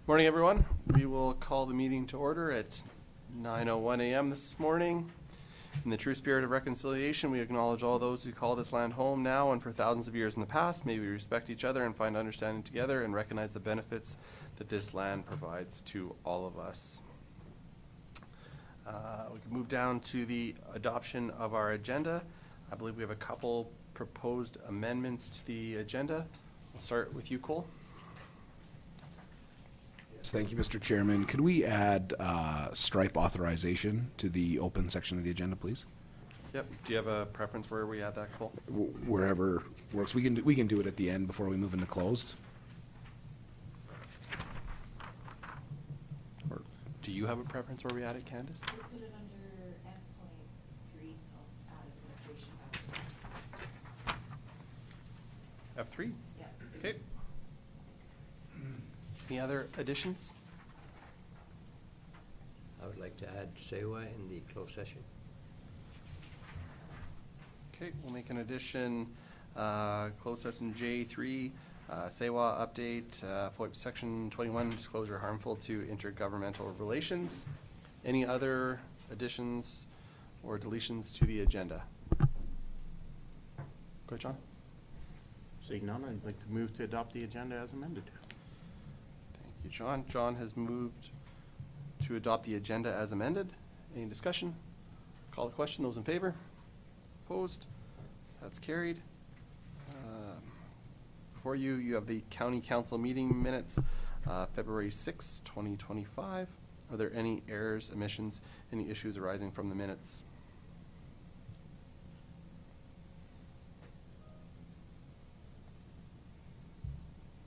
Morning, everyone. We will call the meeting to order at 9:01 a.m. this morning. In the true spirit of reconciliation, we acknowledge all those who call this land home now and for thousands of years in the past. May we respect each other and find understanding together and recognize the benefits that this land provides to all of us. We can move down to the adoption of our agenda. I believe we have a couple proposed amendments to the agenda. I'll start with you, Cole. Yes, thank you, Mr. Chairman. Could we add stripe authorization to the open section of the agenda, please? Yep. Do you have a preference where we add that, Cole? Wherever works. We can do it at the end before we move into closed. Or do you have a preference where we add it, Candace? We'll put it under F.3, I'll add administration. F3? Yeah. Okay. Any other additions? I would like to add SEWA in the closed session. Okay, we'll make an addition, closed session J3, SEWA update, FOIP section 21, disclosure harmful to intergovernmental relations. Any other additions or deletions to the agenda? Go ahead, John. Seeing none, I'd like to move to adopt the agenda as amended. Thank you, John. John has moved to adopt the agenda as amended. Any discussion? Call the question. Those in favor? Opposed? That's carried. Before you, you have the County Council meeting minutes, February 6, 2025. Are there any errors, omissions, any issues arising from the minutes?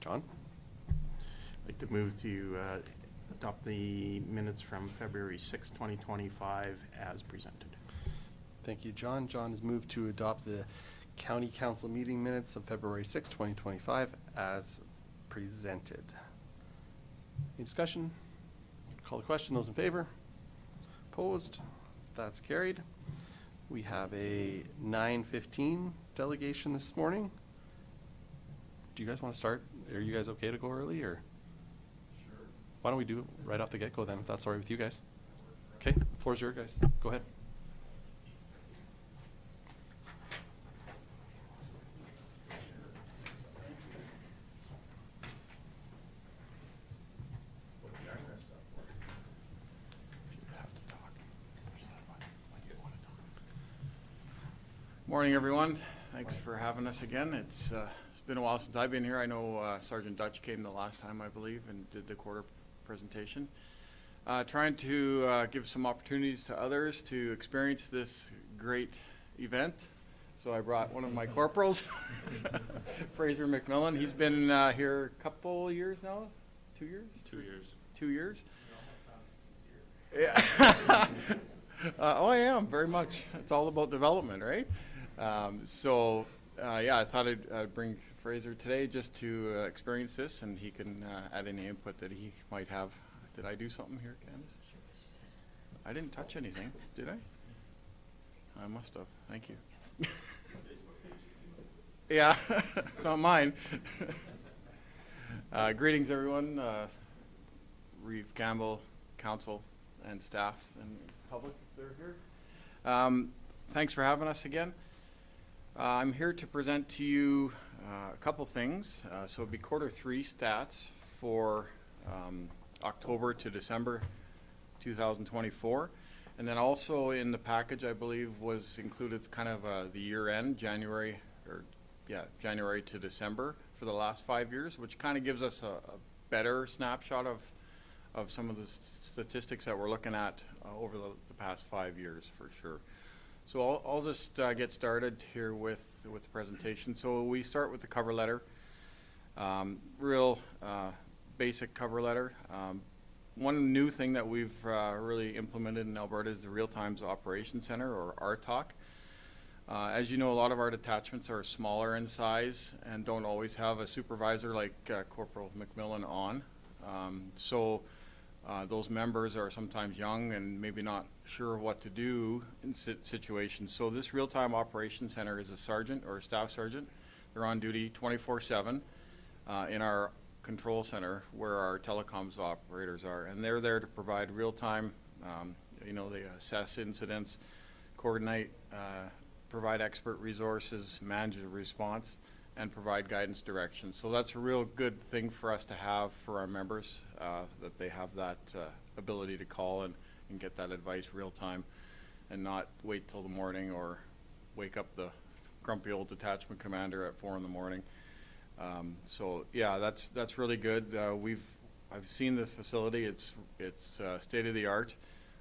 John? I'd like to move to adopt the minutes from February 6, 2025 as presented. Thank you, John. John has moved to adopt the County Council meeting minutes of February 6, 2025 as presented. Any discussion? Call the question. Those in favor? Opposed? That's carried. We have a 9:15 delegation this morning. Do you guys want to start? Are you guys okay to go early, or? Sure. Why don't we do it right off the get-go then, if that's all right with you guys? Okay, the floor's yours, guys. Go ahead. Morning, everyone. Thanks for having us again. It's been a while since I've been here. I know Sergeant Dutch came the last time, I believe, and did the quarter presentation. Trying to give some opportunities to others to experience this great event. So I brought one of my corporals, Fraser McMillan. He's been here a couple years now? 2 years? 2 years. 2 years? Yeah. Oh, I am, very much. It's all about development, right? Yeah, I thought I'd bring Fraser today just to experience this, and he can add any input that he might have. Did I do something here, Candace? I didn't touch anything, did I? I must have. Thank you. Yeah, it's not mine. Greetings, everyone. Reeve Campbell, council, and staff, and public, if they're here. Thanks for having us again. I'm here to present to you a couple things. So it'd be Q3 stats for October to December 2024. And then also in the package, I believe, was included kind of the year end, January to December for the last 5 years, which kind of gives us a better snapshot of some of the statistics that we're looking at over the past 5 years, for sure. So I'll just get started here with the presentation. So we start with the cover letter. Real basic cover letter. One new thing that we've really implemented in Alberta is the Real-Time Operations Center, or RTOC. As you know, a lot of our detachments are smaller in size and don't always have a supervisor like Corporal McMillan on. Those members are sometimes young and maybe not sure what to do in situations. So this Real-Time Operations Center is a sergeant or a staff sergeant. They're on duty 24/7 in our control center where our telecoms operators are, and they're there to provide real-time, they assess incidents, coordinate, provide expert resources, manage the response, and provide guidance direction. So that's a real good thing for us to have for our members, that they have that ability to call and get that advice real time and not wait till the morning or wake up the grumpy old detachment commander at 4 in the morning. So yeah, that's really good. I've seen the facility. It's state of the art.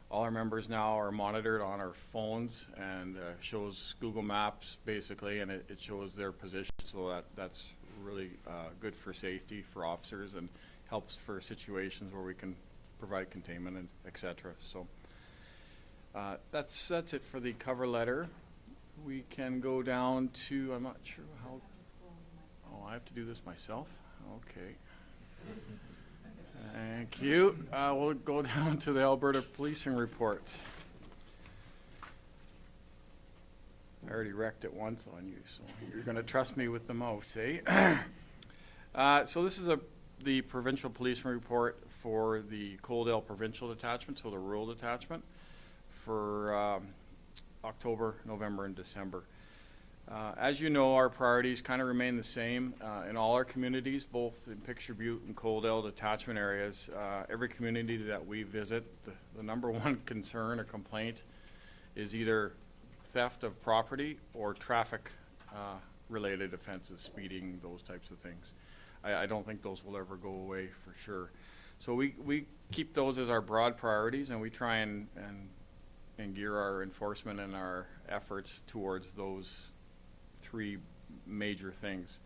All our members now are monitored on our phones and shows Google Maps basically, and it shows their position. So that's really good for safety for officers and helps for situations where we can provide containment and et cetera. So that's it for the cover letter. We can go down to, I'm not sure how. Just have to scroll the mic. Oh, I have to do this myself? Okay. Thank you. We'll go down to the Alberta Policing Report. I already wrecked it once on you, so you're going to trust me with the mouse, eh? So this is the Provincial Policing Report for the Coaldale Provincial Detachment, so the rural detachment, for October, November, and December. As you know, our priorities kind of remain the same in all our communities, both in Picture Butte and Coaldale detachment areas. Every community that we visit, the number one concern or complaint is either theft of property or traffic related offenses, speeding, those types of things. I don't think those will ever go away for sure. So we keep those as our broad priorities, and we try and gear our enforcement and our efforts towards those 3 major things.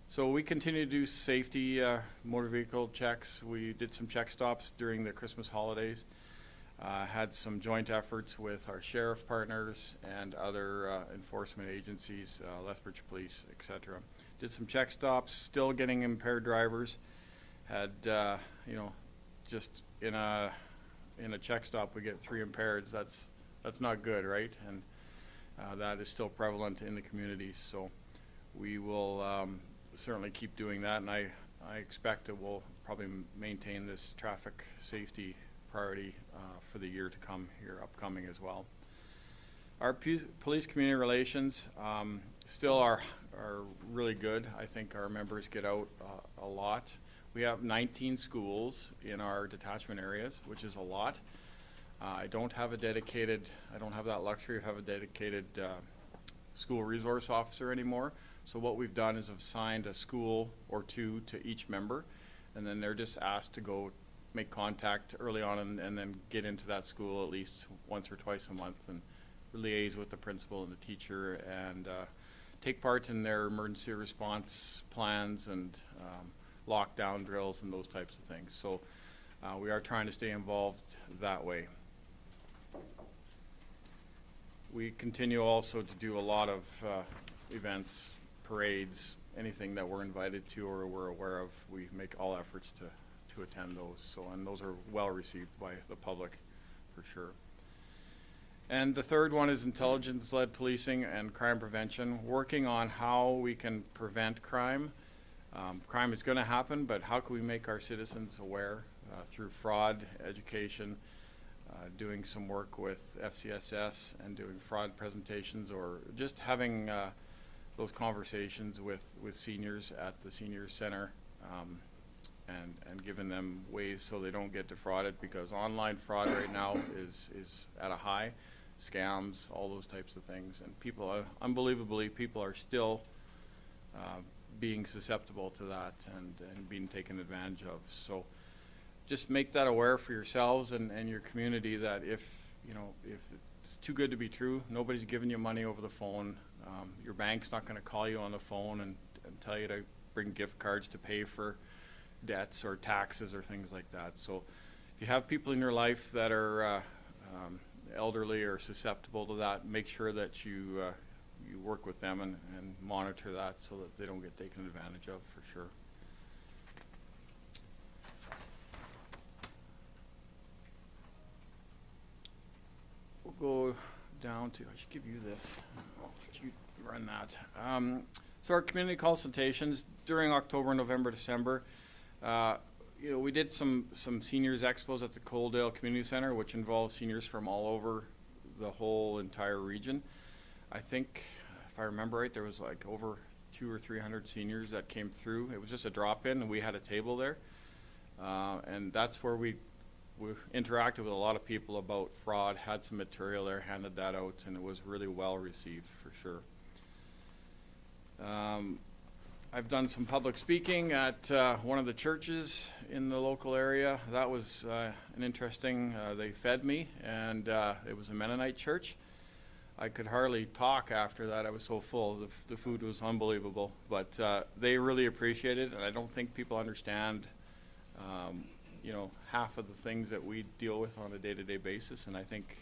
So we continue to do safety motor vehicle checks. We did some check stops during the Christmas holidays. Had some joint efforts with our sheriff partners and other enforcement agencies, Lethbridge Police, etc. Did some check stops, still getting impaired drivers. Had, just in a check stop we get 3 impaireds. That's not good, right? And that is still prevalent in the community. So we will certainly keep doing that, and I expect that we'll probably maintain this traffic safety priority for the year to come here, upcoming as well. Our police community relations still are really good. I think our members get out a lot. We have 19 schools in our detachment areas, which is a lot. I don't have that luxury of having a dedicated school resource officer anymore. So what we've done is assigned a school or 2 to each member, and then they're just asked to go make contact early on and then get into that school at least once or twice a month and liaise with the principal and the teacher and take part in their emergency response plans and lockdown drills and those types of things. So we are trying to stay involved that way. We continue also to do a lot of events, parades, anything that we're invited to or we're aware of. We make all efforts to attend those. So, and those are well received by the public for sure. And the third one is intelligence-led policing and crime prevention, working on how we can prevent crime. Crime is going to happen, but how can we make our citizens aware through fraud education, doing some work with FCSS and doing fraud presentations, or just having those conversations with seniors at the senior center and giving them ways so they don't get defrauded, because online fraud right now is at a high. Scams, all those types of things, and people, unbelievably, people are still being susceptible to that and being taken advantage of. So just make that aware for yourselves and your community, that if it's too good to be true, nobody's giving you money over the phone. Your bank's not going to call you on the phone and tell you to bring gift cards to pay for debts or taxes or things like that. So if you have people in your life that are elderly or susceptible to that, make sure that you work with them and monitor that so that they don't get taken advantage of for sure. We'll go down to, I should give you this. You run that. So our community consultations during October, November, December, You know, we did some seniors expos at the Coaldale Community Center, which involved seniors from all over the whole entire region. I think, if I remember right, there was like over 200 or 300 seniors that came through. It was just a drop-in, and we had a table there. And that's where we interacted with a lot of people about fraud, had some material there, handed that out, and it was really well received for sure. I've done some public speaking at one of the churches in the local area. That was an interesting, they fed me, and it was a Mennonite church. I could hardly talk after that. I was so full. The food was unbelievable, but they really appreciated it, and I don't think people understand you know, half of the things that we deal with on a day-to-day basis, and I think,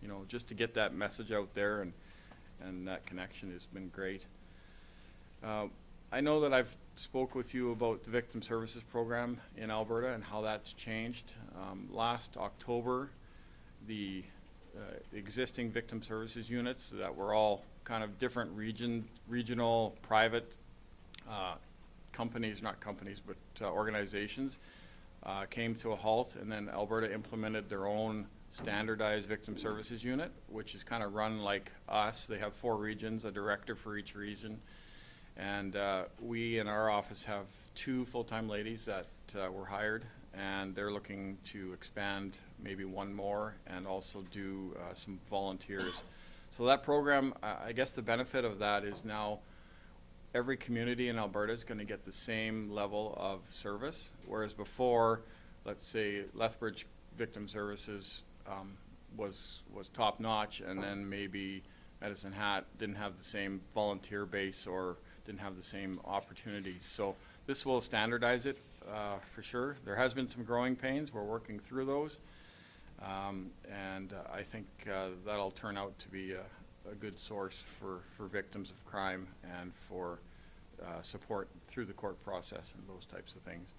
you know, just to get that message out there and that connection has been great. I know that I've spoke with you about the Victim Services Program in Alberta and how that's changed. Last October, the existing victim services units that were all kind of different regional private companies, not companies, but organizations, came to a halt, and then Alberta implemented their own standardized victim services unit, which is kind of run like us. They have 4 regions, a director for each region, and we in our office have 2 full-time ladies that were hired, and they're looking to expand maybe 1 more and also do some volunteers. So that program, I guess the benefit of that is now every community in Alberta is going to get the same level of service, whereas before, let's say Lethbridge Victim Services was top-notch, and then maybe Medicine Hat didn't have the same volunteer base or didn't have the same opportunities. So this will standardize it for sure. There has been some growing pains. We're working through those, and I think that'll turn out to be a good source for victims of crime and for support through the court process and those types of things.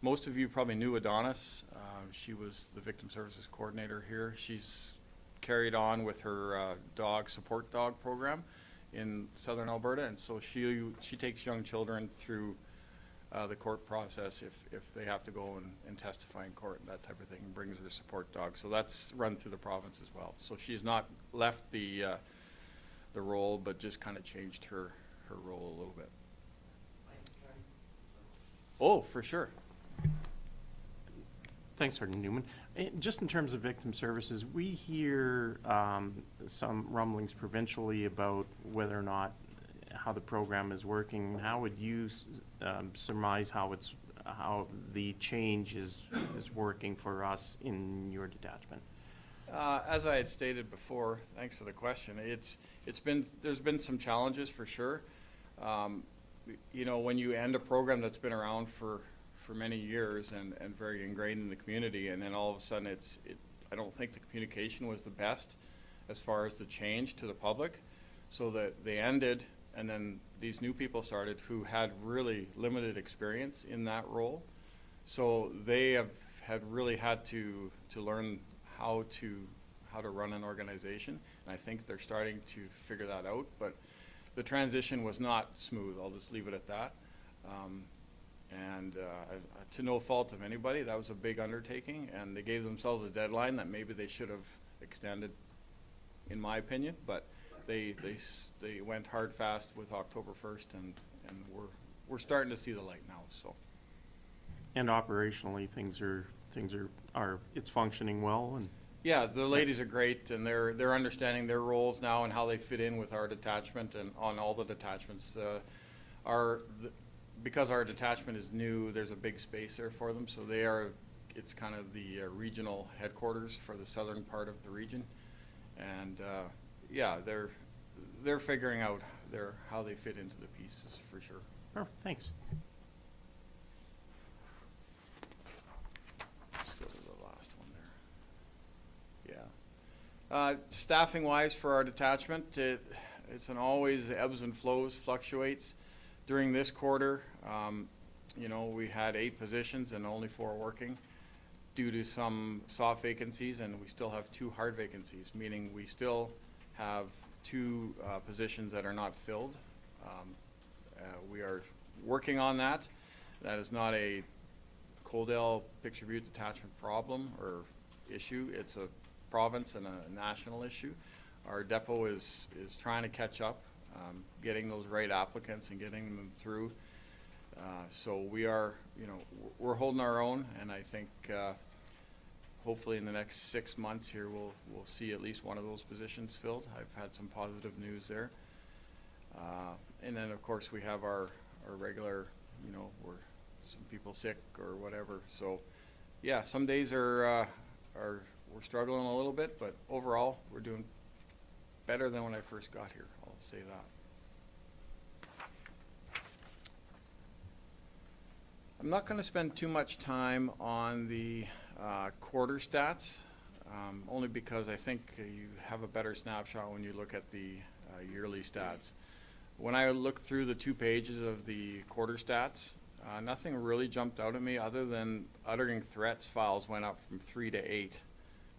Most of you probably knew Adonis. She was the victim services coordinator here. She's carried on with her support dog program in southern Alberta, and so she takes young children through the court process if they have to go and testify in court and that type of thing, and brings her support dog. So that's run through the province as well. So she's not left the role, but just kind of changed her role a little bit. Oh, for sure. Thanks, Sergeant Newman. Just in terms of victim services, we hear some rumblings provincially about whether or not how the program is working. How would you surmise how the change is working for us in your detachment? As I had stated before, thanks for the question. There's been some challenges for sure. You know, when you end a program that's been around for many years and very ingrained in the community, and then all of a sudden I don't think the communication was the best as far as the change to the public, so that they ended, and then these new people started who had really limited experience in that role. So they had really had to learn how to run an organization, and I think they're starting to figure that out, but the transition was not smooth. I'll just leave it at that. To no fault of anybody, that was a big undertaking, and they gave themselves a deadline that maybe they should have extended, in my opinion, but they went hard fast with October 1st, and we're starting to see the light now. So. And operationally, things are it's functioning well, and Yeah, the ladies are great, and they're understanding their roles now and how they fit in with our detachment and on all the detachments. Because our detachment is new, there's a big space there for them, so it's kind of the regional headquarters for the southern part of the region, and yeah, they're figuring out how they fit into the pieces for sure. oh, thanks. Let's go to the last one there. Yeah. Staffing wise for our detachment, it's an always ebbs and flows, fluctuates. During this quarter, you know, we had 8 positions and only 4 working due to some soft vacancies, and we still have 2 hard vacancies, meaning we still have 2 positions that are not filled. We are working on that. That is not a Coaldale Picture View detachment problem or issue. It's a province and a national issue. Our depot is trying to catch up, getting those right applicants and getting them through. So we are, we're holding our own, and I think hopefully in the next 6 months here we'll see at least one of those positions filled. I've had some positive news there. And then of course we have our regular, where some people sick or whatever. So yeah, some days we're struggling a little bit, but overall we're doing better than when I first got here. I'll say that. I'm not going to spend too much time on the quarter stats, only because I think you have a better snapshot when you look at the yearly stats. When I looked through the 2 pages of the quarter stats, nothing really jumped out at me other than uttering threats files went up from 3 to 8,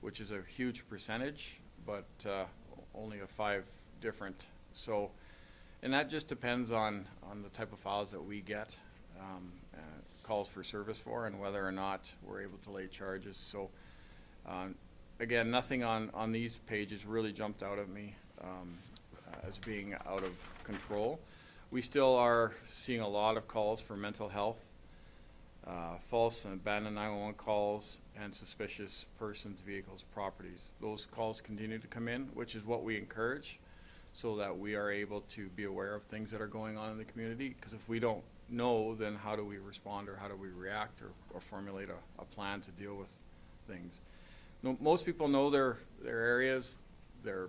which is a huge percentage, but only a 5 different. So, and that just depends on the type of files that we get, calls for service for, and whether or not we're able to lay charges. So again, nothing on these pages really jumped out at me as being out of control. We still are seeing a lot of calls for mental health, false and abandoned 911 calls, and suspicious persons, vehicles, properties. Those calls continue to come in, which is what we encourage, so that we are able to be aware of things that are going on in the community. Because if we don't know, then how do we respond, or how do we react, or formulate a plan to deal with things? No, most people know their areas, their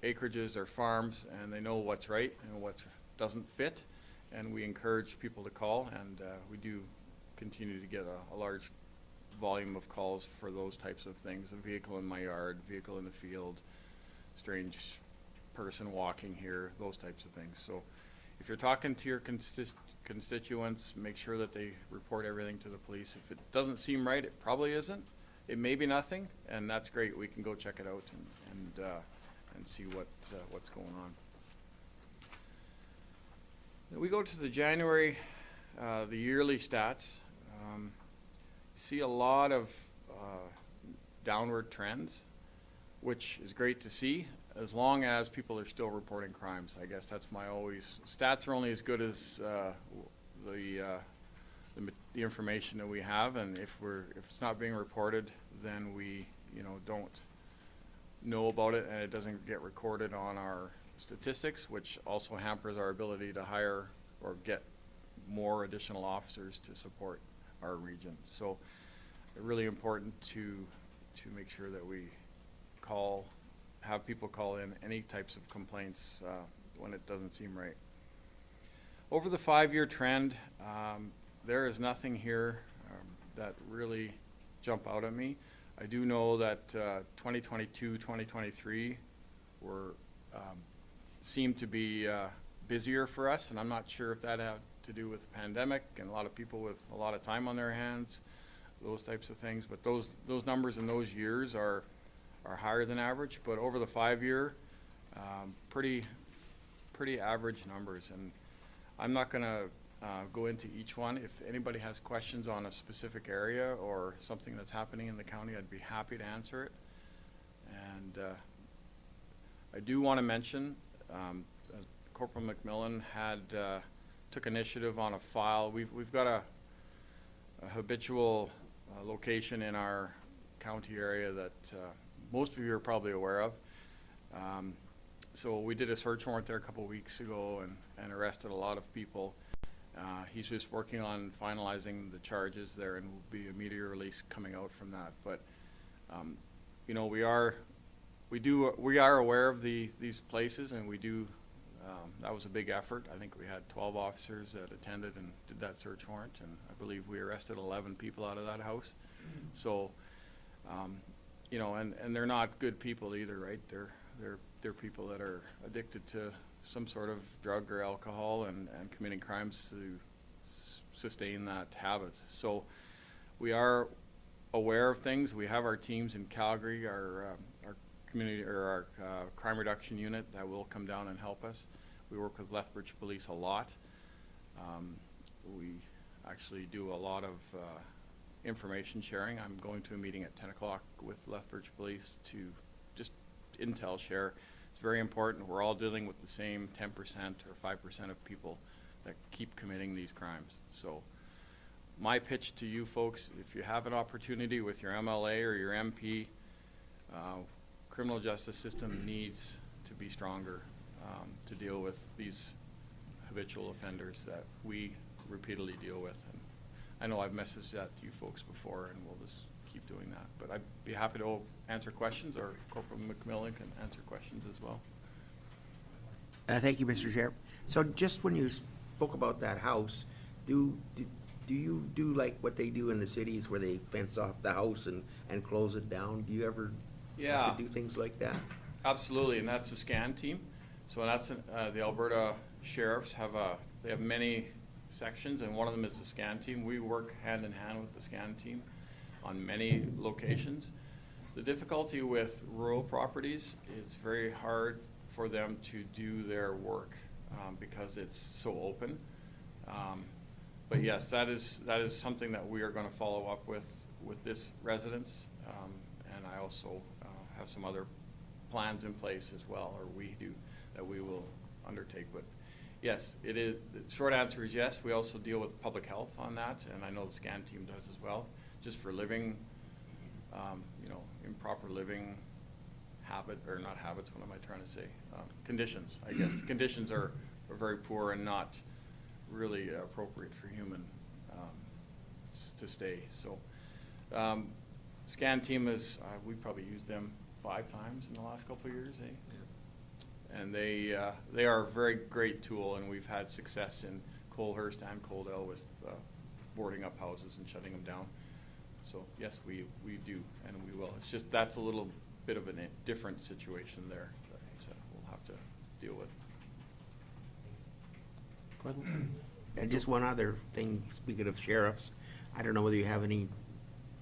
acreages, their farms, and they know what's right and what doesn't fit, and we encourage people to call, and we do continue to get a large volume of calls for those types of things. A vehicle in my yard, vehicle in the field, strange person walking here, those types of things. So if you're talking to your constituents, make sure that they report everything to the police. If it doesn't seem right, it probably isn't. It may be nothing, and that's great. We can go check it out and see what's going on. Then we go to the January, the yearly stats. See a lot of downward trends, which is great to see, as long as people are still reporting crimes. I guess that's my always, stats are only as good as the information that we have, and if it's not being reported, then we don't know about it, and it doesn't get recorded on our statistics, which also hampers our ability to hire or get more additional officers to support our region. So really important to make sure that we have people call in any types of complaints when it doesn't seem right. Over the 5-year trend, there is nothing here that really jump out at me. I do know that 2022, 2023 seemed to be busier for us, and I'm not sure if that had to do with the pandemic and a lot of people with a lot of time on their hands, those types of things. But those numbers in those years are higher than average. But over the 5-year, pretty average numbers. And I'm not going to go into each one. If anybody has questions on a specific area or something that's happening in the county, I'd be happy to answer it. And I do want to mention Corporal McMillan took initiative on a file. We've got a habitual location in our county area that most of you are probably aware of. So we did a search warrant there a couple weeks ago and arrested a lot of people. He's just working on finalizing the charges there, and will be immediate release coming out from that. But we are aware of these places, and we do. That was a big effort. I think we had 12 officers that attended and did that search warrant, and I believe we arrested 11 people out of that house. So, and they're not good people either, right? They're people that are addicted to some sort of drug or alcohol and committing crimes to sustain that habit. So we are aware of things. We have our teams in Calgary, our community or our crime reduction unit that will come down and help us. We work with Lethbridge Police a lot. We actually do a lot of information sharing. I'm going to a meeting at 10 o'clock with Lethbridge Police to just intel share. It's very important. We're all dealing with the same 10% or 5% of people that keep committing these crimes. So my pitch to you folks, if you have an opportunity with your MLA or your MP, criminal justice system needs to be stronger to deal with these habitual offenders that we repeatedly deal with. And I know I've messaged that to you folks before, and we'll just keep doing that. But I'd be happy to answer questions, or Corporal McMillan can answer questions as well. Thank you, Mr. Chair. So just when you spoke about that house, do you do like what they do in the cities where they fence off the house and close it down? Do you ever have to do things like that? Absolutely, and that's the SCAN team. So that's the Alberta Sheriffs they have many sections, and one of them is the SCAN team. We work hand in hand with the SCAN team on many locations. The difficulty with rural properties, it's very hard for them to do their work because it's so open. But yes, that is something that we are going to follow up with this residence, and I also have some other plans in place as well, or we do, that we will undertake. But yes, it is. The short answer is yes. We also deal with public health on that, and I know the SCAN team does as well, just for living, improper living not habits, what am I trying to say? Conditions, I guess. The conditions are very poor and not really appropriate for human to stay. So SCAN team is, we probably used them 5 times in the last couple of years, eh? Yeah. And they are a very great tool, and we've had success in Colehurst and Coldell with boarding up houses and shutting them down. So yes, we do, and we will. It's just that's a little bit of a different situation there that we'll have to deal with. Go ahead. And just one other thing, speaking of sheriffs, I don't know whether you have any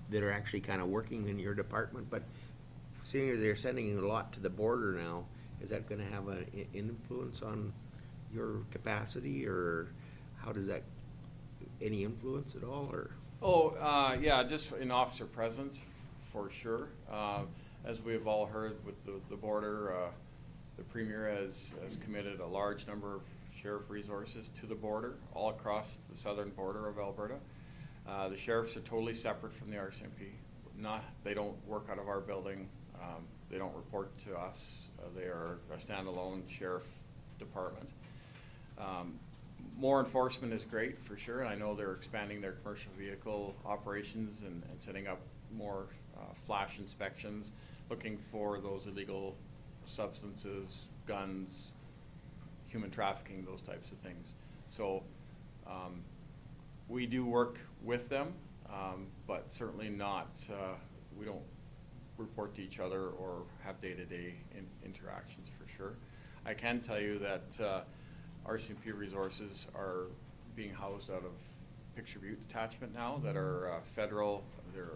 that are actually kind of working in your department, but seeing as they're sending a lot to the border now, is that going to have an influence on your capacity, or how does that, any influence at all, or? Yeah, just in officer presence, for sure. As we have all heard with the border, the Premier has committed a large number of sheriff resources to the border, all across the southern border of Alberta. The sheriffs are totally separate from the RCMP. They don't work out of our building. They don't report to us. They are a standalone sheriff department. More enforcement is great, for sure, and I know they're expanding their commercial vehicle operations and setting up more flash inspections, looking for those illegal substances, guns, human trafficking, those types of things. So we do work with them, but certainly not, we don't report to each other or have day-to-day interactions, for sure. I can tell you that RCMP resources are being housed out of Picture Butte Detachment now that are federal. Their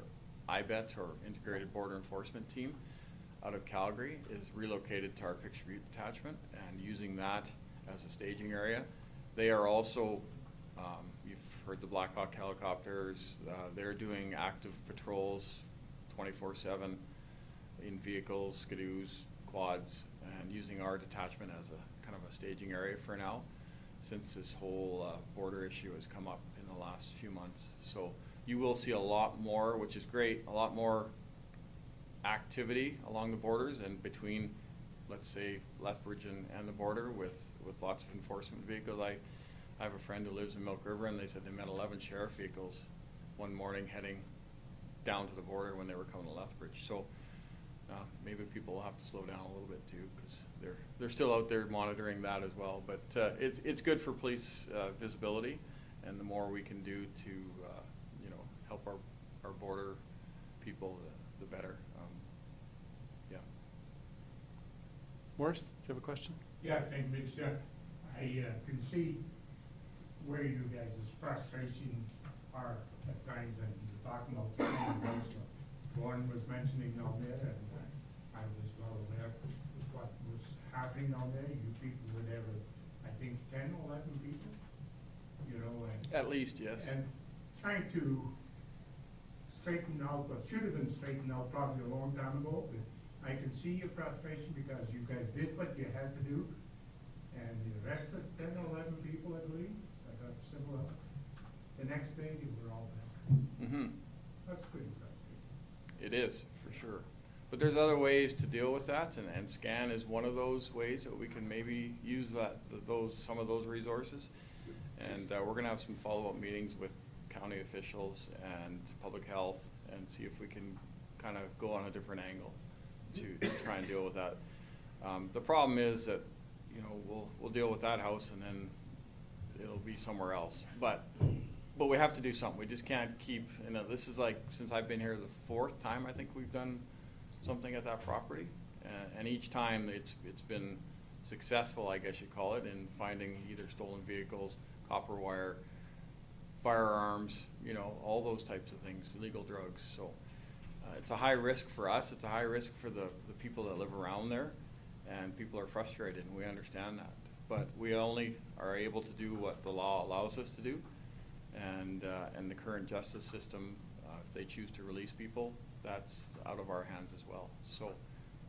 IBET, or Integrated Border Enforcement Team, out of Calgary is relocated to our Picture Butte Detachment and using that as a staging area. They are also, you've heard the Black Hawk helicopters, they're doing active patrols 24/7 in vehicles, skidoos, quads, and using our detachment as a kind of a staging area for now, since this whole border issue has come up in the last few months. So you will see a lot more, which is great, a lot more activity along the borders and between, let's say, Lethbridge and the border with lots of enforcement vehicles. I have a friend who lives in Milk River, and they said they met 11 sheriff vehicles one morning heading down to the border when they were coming to Lethbridge. So maybe people will have to slow down a little bit too, because they're still out there monitoring that as well. But it's good for police visibility, and the more we can do to help our border people, the better. Yeah. Morris, do you have a question? Yeah, thank you, Mr. I can see where you guys' frustration are at times, and you're talking about the same things. One was mentioning down there, and I was well aware of what was happening down there. You people were there with, I think, 10, 11 people, and At least, yes. and trying to straightened out, what should have been straightened out probably a long time ago. But I can see your frustration because you guys did what you had to do. And the rest of 10 or 11 people, I believe, that got civil health, the next day they were all back. Mm-hmm. That's pretty frustrating. It is, for sure. But there's other ways to deal with that, and SCAN is one of those ways that we can maybe use some of those resources. And we're gonna have some follow-up meetings with county officials and public health and see if we can kind of go on a different angle to try and deal with that. The problem is that, you know, we'll deal with that house and then it'll be somewhere else. But we have to do something. We just can't keep, you know, this is like, since I've been here, the 4th time I think we've done something at that property. And each time it's been successful, I guess you call it, in finding either stolen vehicles, copper wire, firearms, you know, all those types of things, illegal drugs. So it's a high risk for us. It's a high risk for the people that live around there. And people are frustrated, and we understand that. But we only are able to do what the law allows us to do. And the current justice system, if they choose to release people, that's out of our hands as well. So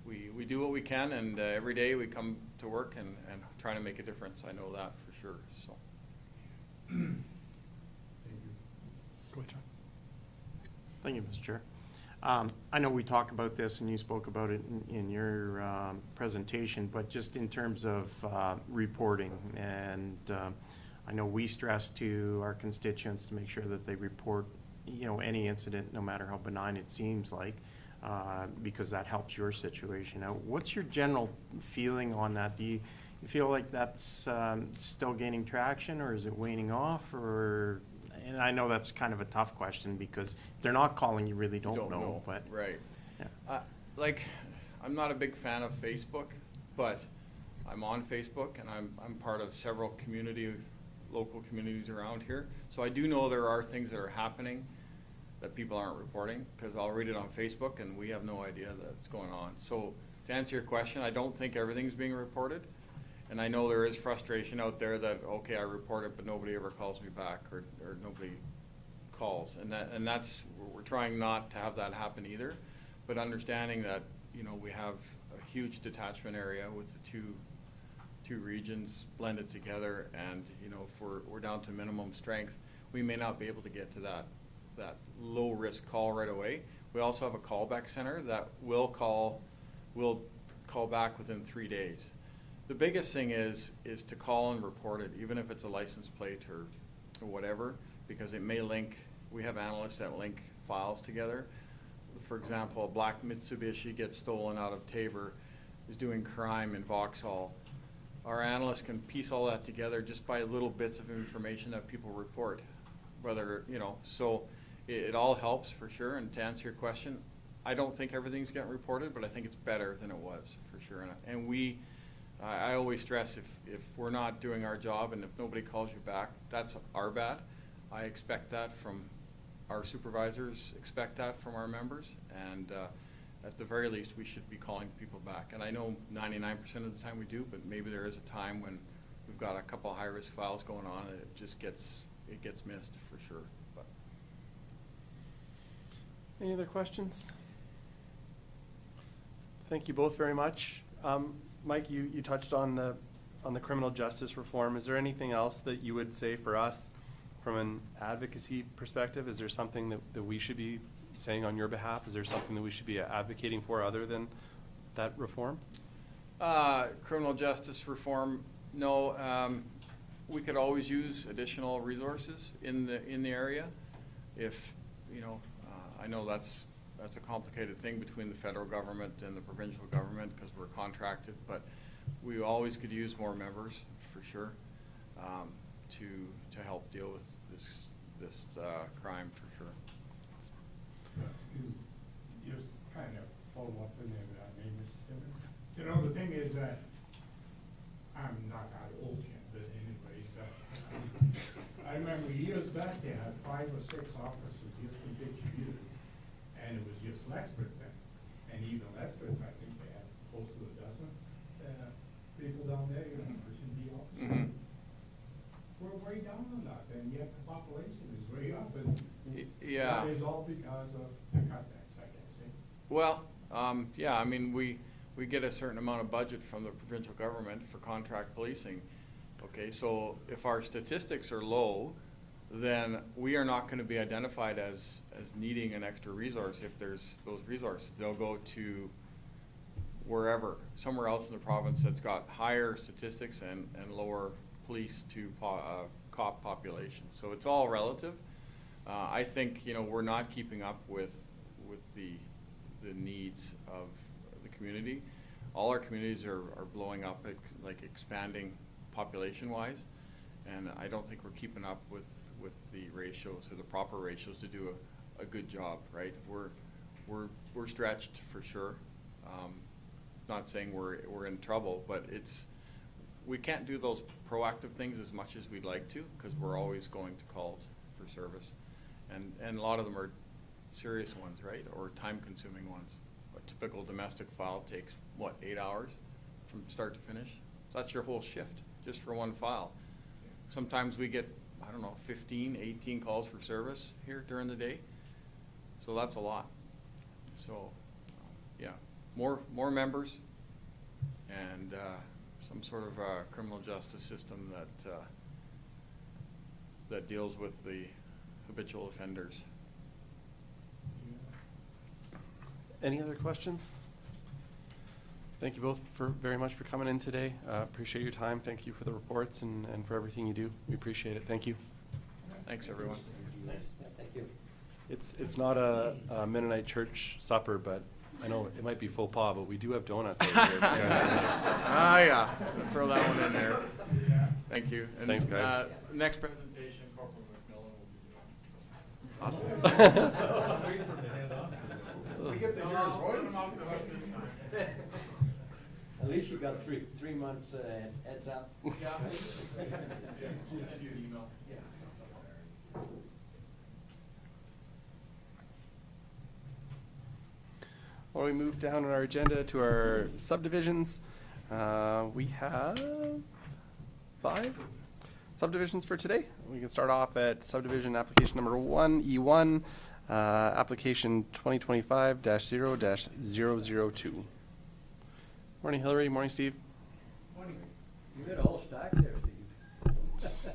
we do what we can, and every day we come to work and try to make a difference. I know that for sure. So. Thank you. Go ahead, John. Thank you, Mr. Chair. I know we talk about this and you spoke about it in your presentation, but just in terms of reporting, and I know we stress to our constituents to make sure that they report, you know, any incident, no matter how benign it seems like, because that helps your situation. Now, what's your general feeling on that? Do you feel like that's still gaining traction, or is it waning off, or? And I know that's kind of a tough question because if they're not calling, you really don't know. But right. Yeah. Like, I'm not a big fan of Facebook, but I'm on Facebook and I'm part of several local communities around here. So I do know there are things that are happening that people aren't reporting, because I'll read it on Facebook and we have no idea that it's going on. So to answer your question, I don't think everything's being reported. And I know there is frustration out there that, okay, I report it, but nobody ever calls me back, or nobody calls. And that's, we're trying not to have that happen either, but understanding that, you know, we have a huge detachment area with the two regions blended together, and, you know, if we're down to minimum strength, we may not be able to get to that low risk call right away. We also have a callback center that will call back within 3 days. The biggest thing is to call and report it, even if it's a license plate or whatever, because it may link. We have analysts that link files together. For example, a black Mitsubishi gets stolen out of Tabor, is doing crime in Vauxhall. Our analysts can piece all that together just by little bits of information that people report. Whether, you know, so it all helps for sure. And to answer your question, I don't think everything's getting reported, but I think it's better than it was for sure. And I always stress, if we're not doing our job and if nobody calls you back, that's our bad. I expect that from our supervisors, expect that from our members, and at the very least, we should be calling people back. And I know 99% of the time we do, but maybe there is a time when we've got a couple of high-risk files going on and it just gets missed for sure. But. Any other questions? Thank you both very much. Mike, you touched on the criminal justice reform. Is there anything else that you would say for us from an advocacy perspective? Is there something that we should be saying on your behalf? Is there something that we should be advocating for other than that reform? Criminal justice reform, no. We could always use additional resources in the area. If, you know, I know that's a complicated thing between the federal government and the provincial government because we're contracted, but we always could use more members for sure to help deal with this crime for sure. Just kind of follow up in there that I made, Mr. Chairman. You know, the thing is that I'm not that old yet, but anyways, I remember years back they had 5 or 6 officers just in Pittsburgh. And it was just Lethbridge then. And even Lethbridge, I think they had close to a dozen people down there, you know, RCMP officers. We're way down on that, and yet the population is way up. And Yeah. that is all because of Yeah, I mean, we get a certain amount of budget from the provincial government for contract policing. Okay, so if our statistics are low, then we are not gonna be identified as needing an extra resource if there's those resources. They'll go to wherever, somewhere else in the province that's got higher statistics and lower police to cop population. So it's all relative. I think, you know, we're not keeping up with the needs of the community. All our communities are blowing up, like expanding population-wise, and I don't think we're keeping up with the ratios or the proper ratios to do a good job, right? We're stretched for sure. Not saying we're in trouble, but we can't do those proactive things as much as we'd like to, because we're always going to calls for service, and a lot of them are serious ones, right, or time-consuming ones. A typical domestic file takes, what, 8 hours from start to finish? So that's your whole shift, just for one file. Sometimes we get, I don't know, 15, 18 calls for service here during the day. So that's a lot. So, yeah, more members and some sort of criminal justice system that deals with the habitual offenders. Any other questions? Thank you both very much for coming in today. Appreciate your time. Thank you for the reports and for everything you do. We appreciate it. Thank you. Thanks, everyone. Thank you. It's not a Mennonite church supper, but I know it might be faux pas, but we do have donuts over here. Yeah, throw that one in there. Thank you. And, Thanks, guys. Next presentation, Corporal McMillan will be doing. Awesome. We get to hear his voice. Off the hook this time. At least you got three months heads up. Yeah. Send you an email. Well, we move down on our agenda to our subdivisions. We have 5 subdivisions for today. We can start off at subdivision application number 1, E1, application 2025-0-002. Morning, Hillary. Morning, Steve. Morning. You got a whole stack there, Steve.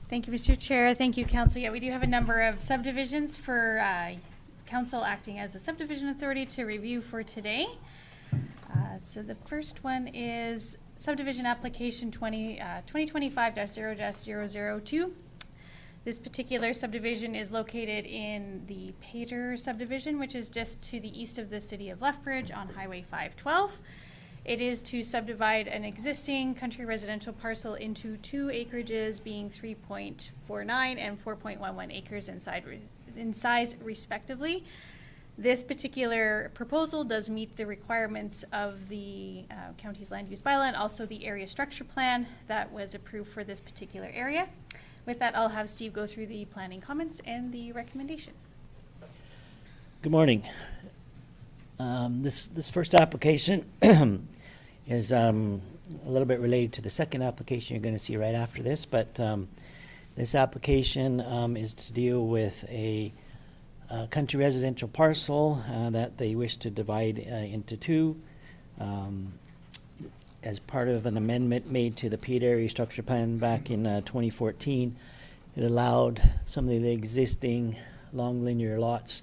Thank you, Mr. Chair. Thank you, Council. Yeah, we do have a number of subdivisions for Council acting as a subdivision authority to review for today. So the first one is subdivision application 2025-0-002. This particular subdivision is located in the Pater subdivision, which is just to the east of the city of Lethbridge on Highway 512. It is to subdivide an existing country residential parcel into 2 acreages, being 3.49 and 4.11 acres in size respectively. This particular proposal does meet the requirements of the county's land use bylaw and also the area structure plan that was approved for this particular area. With that, I'll have Steve go through the planning comments and the recommendation. Good morning. This first application is a little bit related to the second application you're going to see right after this, but this application is to deal with a country residential parcel that they wish to divide into 2 as part of an amendment made to the Pete Area Structure Plan back in 2014. It allowed some of the existing long linear lots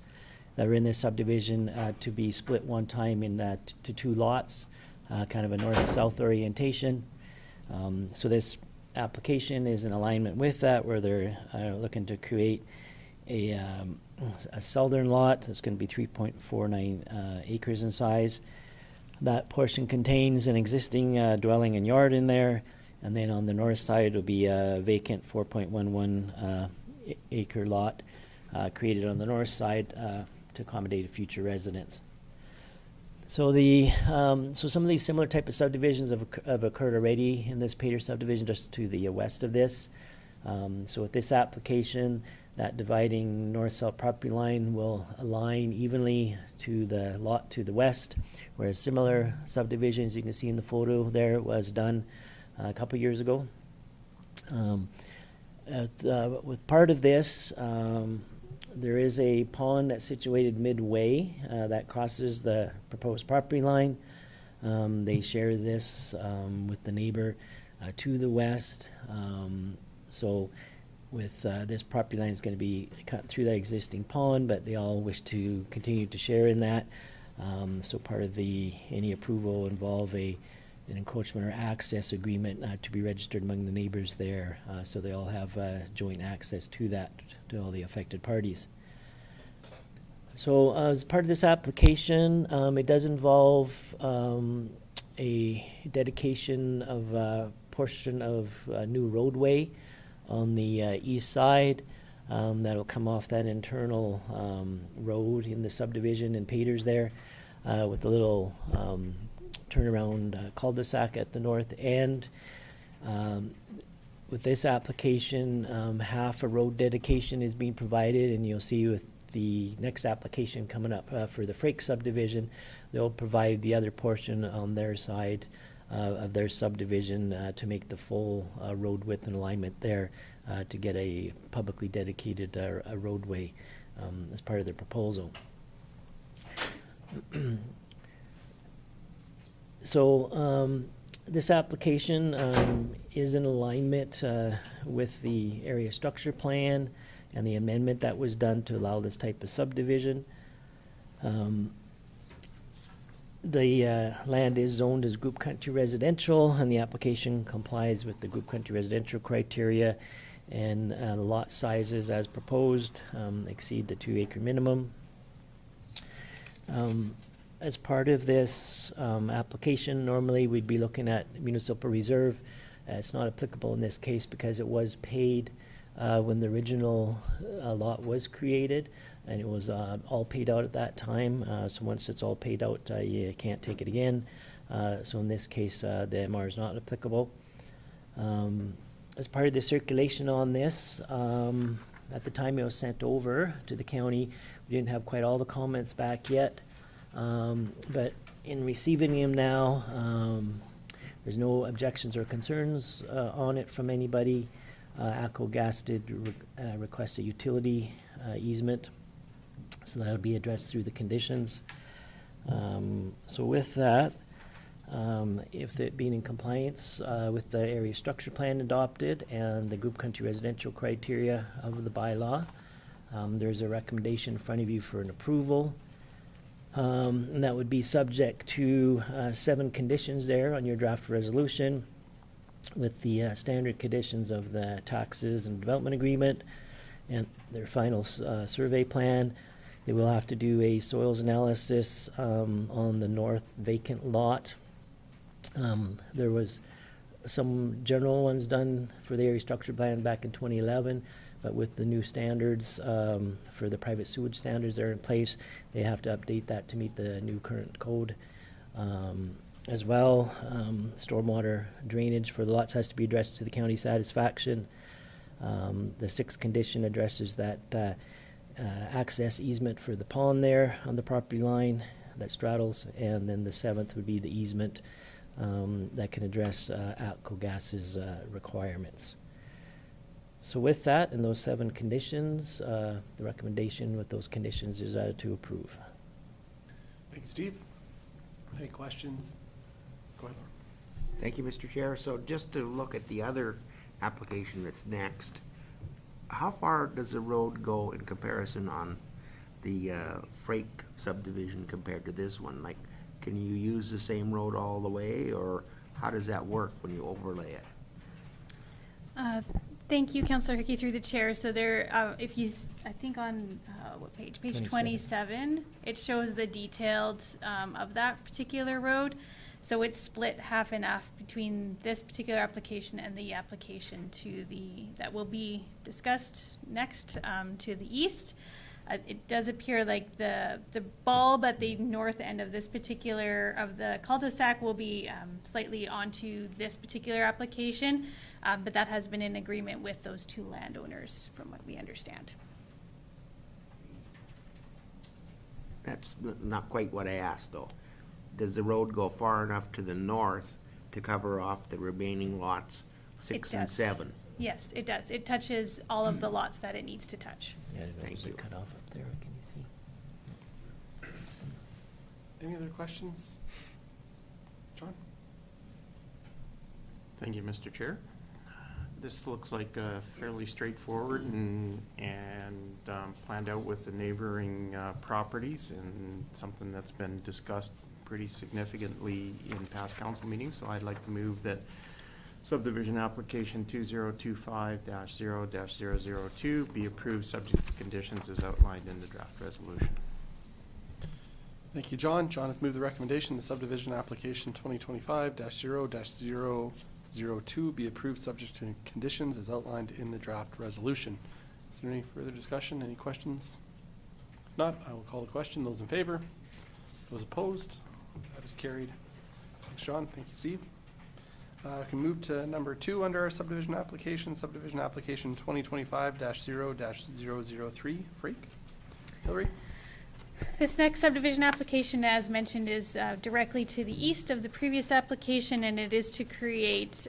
that are in this subdivision to be split one time in to 2 lots, kind of a north-south orientation. So this application is in alignment with that, where they're looking to create a southern lot that's going to be 3.49 acres in size. That portion contains an existing dwelling and yard in there, and then on the north side will be a vacant 4.11 acre lot created on the north side to accommodate a future residence. So so some of these similar type of subdivisions have occurred already in this Pater subdivision, just to the west of this. So with this application, that dividing north-south property line will align evenly to the lot to the west, whereas similar subdivisions you can see in the photo there was done a couple years ago. With part of this, There is a pond that's situated midway that crosses the proposed property line. They share this with the neighbor to the west. So with this property line is going to be cut through that existing pond, but they all wish to continue to share in that. So part of any approval will involve an encroachment or access agreement to be registered among the neighbors there, so they all have joint access to that, to all the affected parties. So as part of this application, it does involve a dedication of a portion of a new roadway on the east side. That'll come off that internal road in the subdivision in Peters there, with a little turnaround cul-de-sac at the north end. With this application, half a road dedication is being provided, and you'll see with the next application coming up for the Frache subdivision, they'll provide the other portion on their side of their subdivision to make the full road width and alignment there to get a publicly dedicated roadway as part of their proposal. So this application is in alignment with the area structure plan and the amendment that was done to allow this type of subdivision. The land is zoned as group country residential, and the application complies with the group country residential criteria, and the lot sizes as proposed exceed the 2-acre minimum. As part of this application, normally we'd be looking at municipal reserve. It's not applicable in this case because it was paid when the original lot was created, and it was all paid out at that time. So once it's all paid out, you can't take it again. So in this case, the MR is not applicable. As part of the circulation on this, at the time it was sent over to the county, we didn't have quite all the comments back yet. But in receiving them now, there's no objections or concerns on it from anybody. ACO Gas did request a utility easement, so that'll be addressed through the conditions. So with that, if it being in compliance with the area structure plan adopted and the group country residential criteria of the bylaw, there's a recommendation in front of you for an approval. And that would be subject to 7 conditions there on your draft resolution, with the standard conditions of the taxes and development agreement and their final survey plan. They will have to do a soils analysis on the north vacant lot. There was some general ones done for the area structure plan back in 2011, but with the new standards for the private sewage standards that are in place, they have to update that to meet the new current code. As well, stormwater drainage for the lots has to be addressed to the county satisfaction. The 6th condition addresses that access easement for the pond there on the property line that straddles, and then the 7th would be the easement that can address ACO Gas's requirements. So with that and those 7 conditions, the recommendation with those conditions is to approve. Thank you, Steve. Any questions? Go ahead. Thank you, Mr. Chair. So just to look at the other application that's next, how far does the road go in comparison on the Frache subdivision compared to this one? Like, can you use the same road all the way, or how does that work when you overlay it? Thank you, Councillor Hickey, through the chair. So there, if you, I think on, what page? Page 27, it shows the detailed of that particular road. So it's split half and half between this particular application and the application to that will be discussed next to the east. It does appear like the bulb at the north end of this particular, of the cul-de-sac will be slightly onto this particular application, but that has been in agreement with those 2 landowners from what we understand. That's not quite what I asked, though. Does the road go far enough to the north to cover off the remaining lots 6 and 7? Yes, it does. It touches all of the lots that it needs to touch. Yeah, there's Thank a you. cutoff up there, can you see? Any other questions? John? Thank you, Mr. Chair. This looks like fairly straightforward and planned out with the neighboring properties, and something that's been discussed pretty significantly in past council meetings. So I'd like to move that subdivision application 2025-0-002 be approved subject to conditions as outlined in the draft resolution. Thank you, John. John has moved the recommendation, the subdivision application 2025-0-002 be approved subject to conditions as outlined in the draft resolution. Is there any further discussion? Any questions? If not, I will call the question. Those in favor? Those opposed? That is carried. Thanks, John. Thank you, Steve. Can move to number 2 under our subdivision application 2025-0-003. Frache. Hillary? This next subdivision application, as mentioned, is directly to the east of the previous application, and it is to create,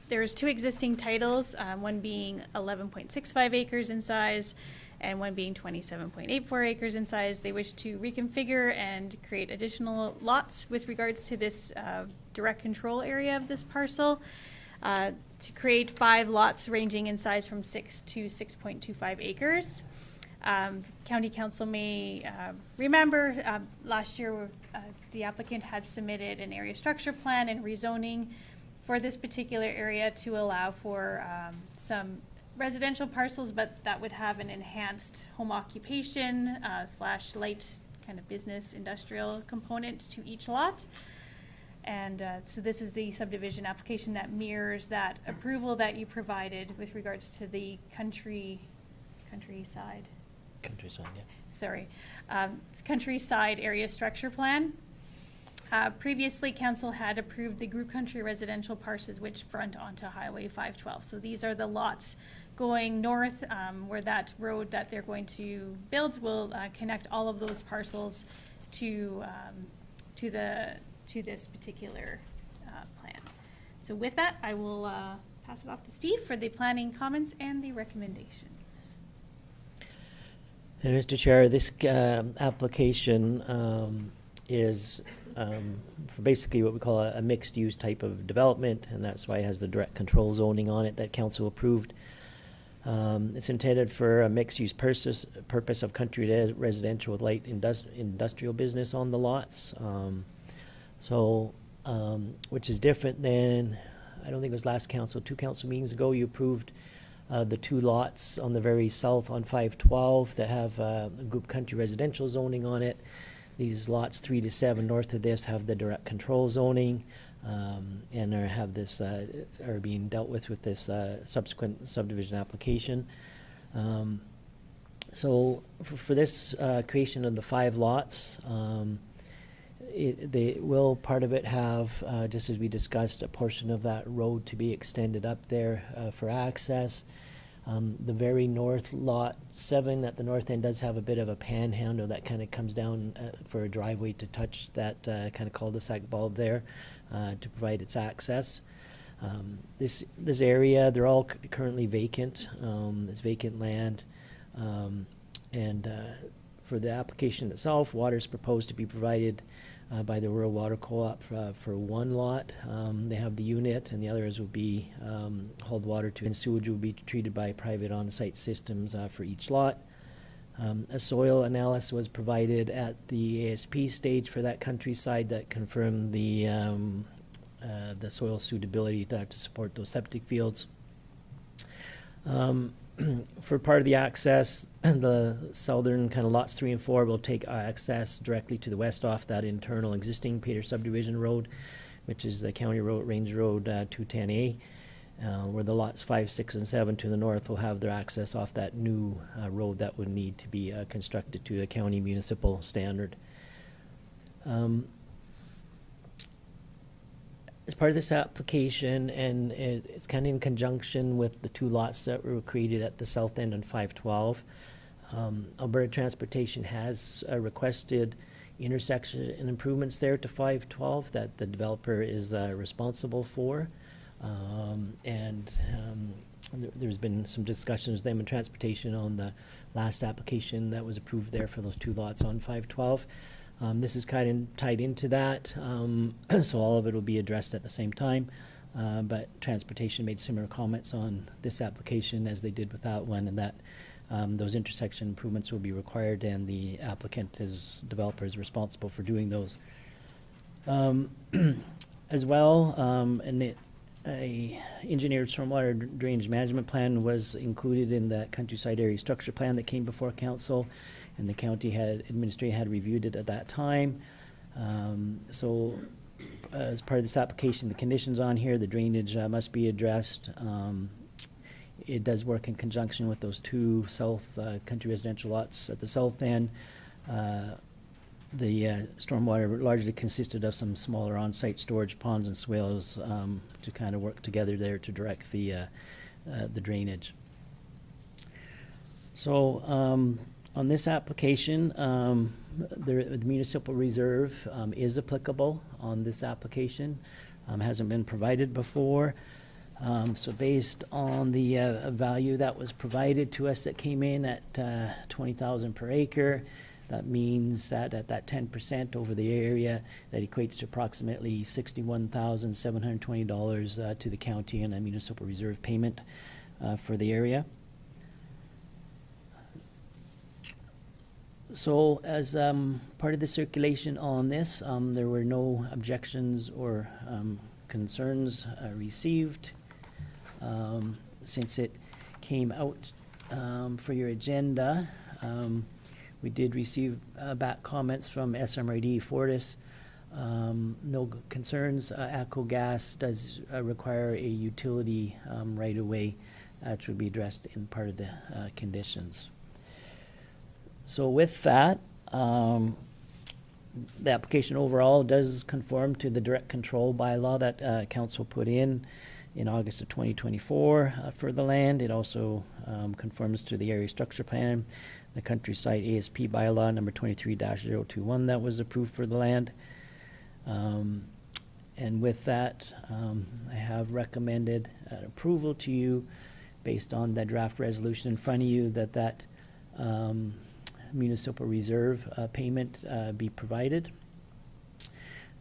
there's 2 existing titles, one being 11.65 acres in size and one being 27.84 acres in size. They wish to reconfigure and create additional lots with regards to this direct control area of this parcel, to create 5 lots ranging in size from 6 to 6.25 acres. County Council may remember last year the applicant had submitted an area structure plan and rezoning for this particular area to allow for some residential parcels, but that would have an enhanced home occupation / light kind of business industrial component to each lot. And so this is the subdivision application that mirrors that approval that you provided with regards to the countryside. Countryside, yeah. Sorry, countryside area structure plan. Previously, council had approved the group country residential parcels which front onto Highway 512. So these are the lots going north, where that road that they're going to build will connect all of those parcels to this particular plan. So with that, I will pass it off to Steve for the planning comments and the recommendation. Mr. Chair, this application is for basically what we call a mixed-use type of development, and that's why it has the direct control zoning on it that council approved. It's intended for a mixed-use purpose of country residential with light industrial business on the lots. Which is different than, I don't think it was last council, 2 council meetings ago, you approved the 2 lots on the very south on 512 that have a group country residential zoning on it. These lots 3 to 7 north of this have the direct control zoning, and are being dealt with this subsequent subdivision application. So for this creation of the 5 lots, they will, part of it have, just as we discussed, a portion of that road to be extended up there for access. The very north lot 7 at the north end does have a bit of a panhandle that kind of comes down for a driveway to touch that kind of cul-de-sac bulb there to provide its access. This area, they're all currently vacant. It's vacant land. For the application itself, water is proposed to be provided by the Rural Water Co-op for 1 lot. They have the unit, and the others will be hauled water to, and sewage will be treated by private on-site systems for each lot. A soil analysis was provided at the ASP stage for that countryside that confirmed the soil suitability to support those septic fields. For part of the access, the southern kind of lots 3 and 4 will take access directly to the west off that internal existing Peter Subdivision Road, which is the County Road, Range Road 210A, where the lots 5, 6, and 7 to the north will have their access off that new road that would need to be constructed to a county municipal standard. As part of this application, and it's kind of in conjunction with the 2 lots that were created at the south end on 512, Alberta Transportation has requested intersection and improvements there to 512 that the developer is responsible for. there's been some discussions with them in transportation on the last application that was approved there for those 2 lots on 512. This is kind of tied into that, so all of it will be addressed at the same time. But transportation made similar comments on this application as they did with that one, and that those intersection improvements will be required, and the applicant as developer is responsible for doing those. As well, a engineered stormwater drainage management plan was included in the countryside area structure plan that came before council, and the county administrator had reviewed it at that time. So as part of this application, the conditions on here, the drainage must be addressed. It does work in conjunction with those 2 south country residential lots at the south end. The stormwater largely consisted of some smaller on-site storage ponds and swales to kind of work together there to direct the drainage. So on this application, the municipal reserve is applicable on this application. Hasn't been provided before. So based on the value that was provided to us that came in at $20,000 per acre, that means that at that 10% over the area, that equates to approximately $61,720 to the county in a municipal reserve payment for the area. So as part of the circulation on this, there were no objections or concerns received. Since it came out for your agenda, we did receive back comments from SMRD Fortis. No concerns. ACO Gas does require a utility right-of-way which would be addressed in part of the conditions. So with that, the application overall does conform to the direct control bylaw that council put in August of 2024 for the land. It also conforms to the area structure plan, the countryside ASP bylaw number 23-021 that was approved for the land. And with that, I have recommended approval to you based on the draft resolution in front of you that municipal reserve payment be provided.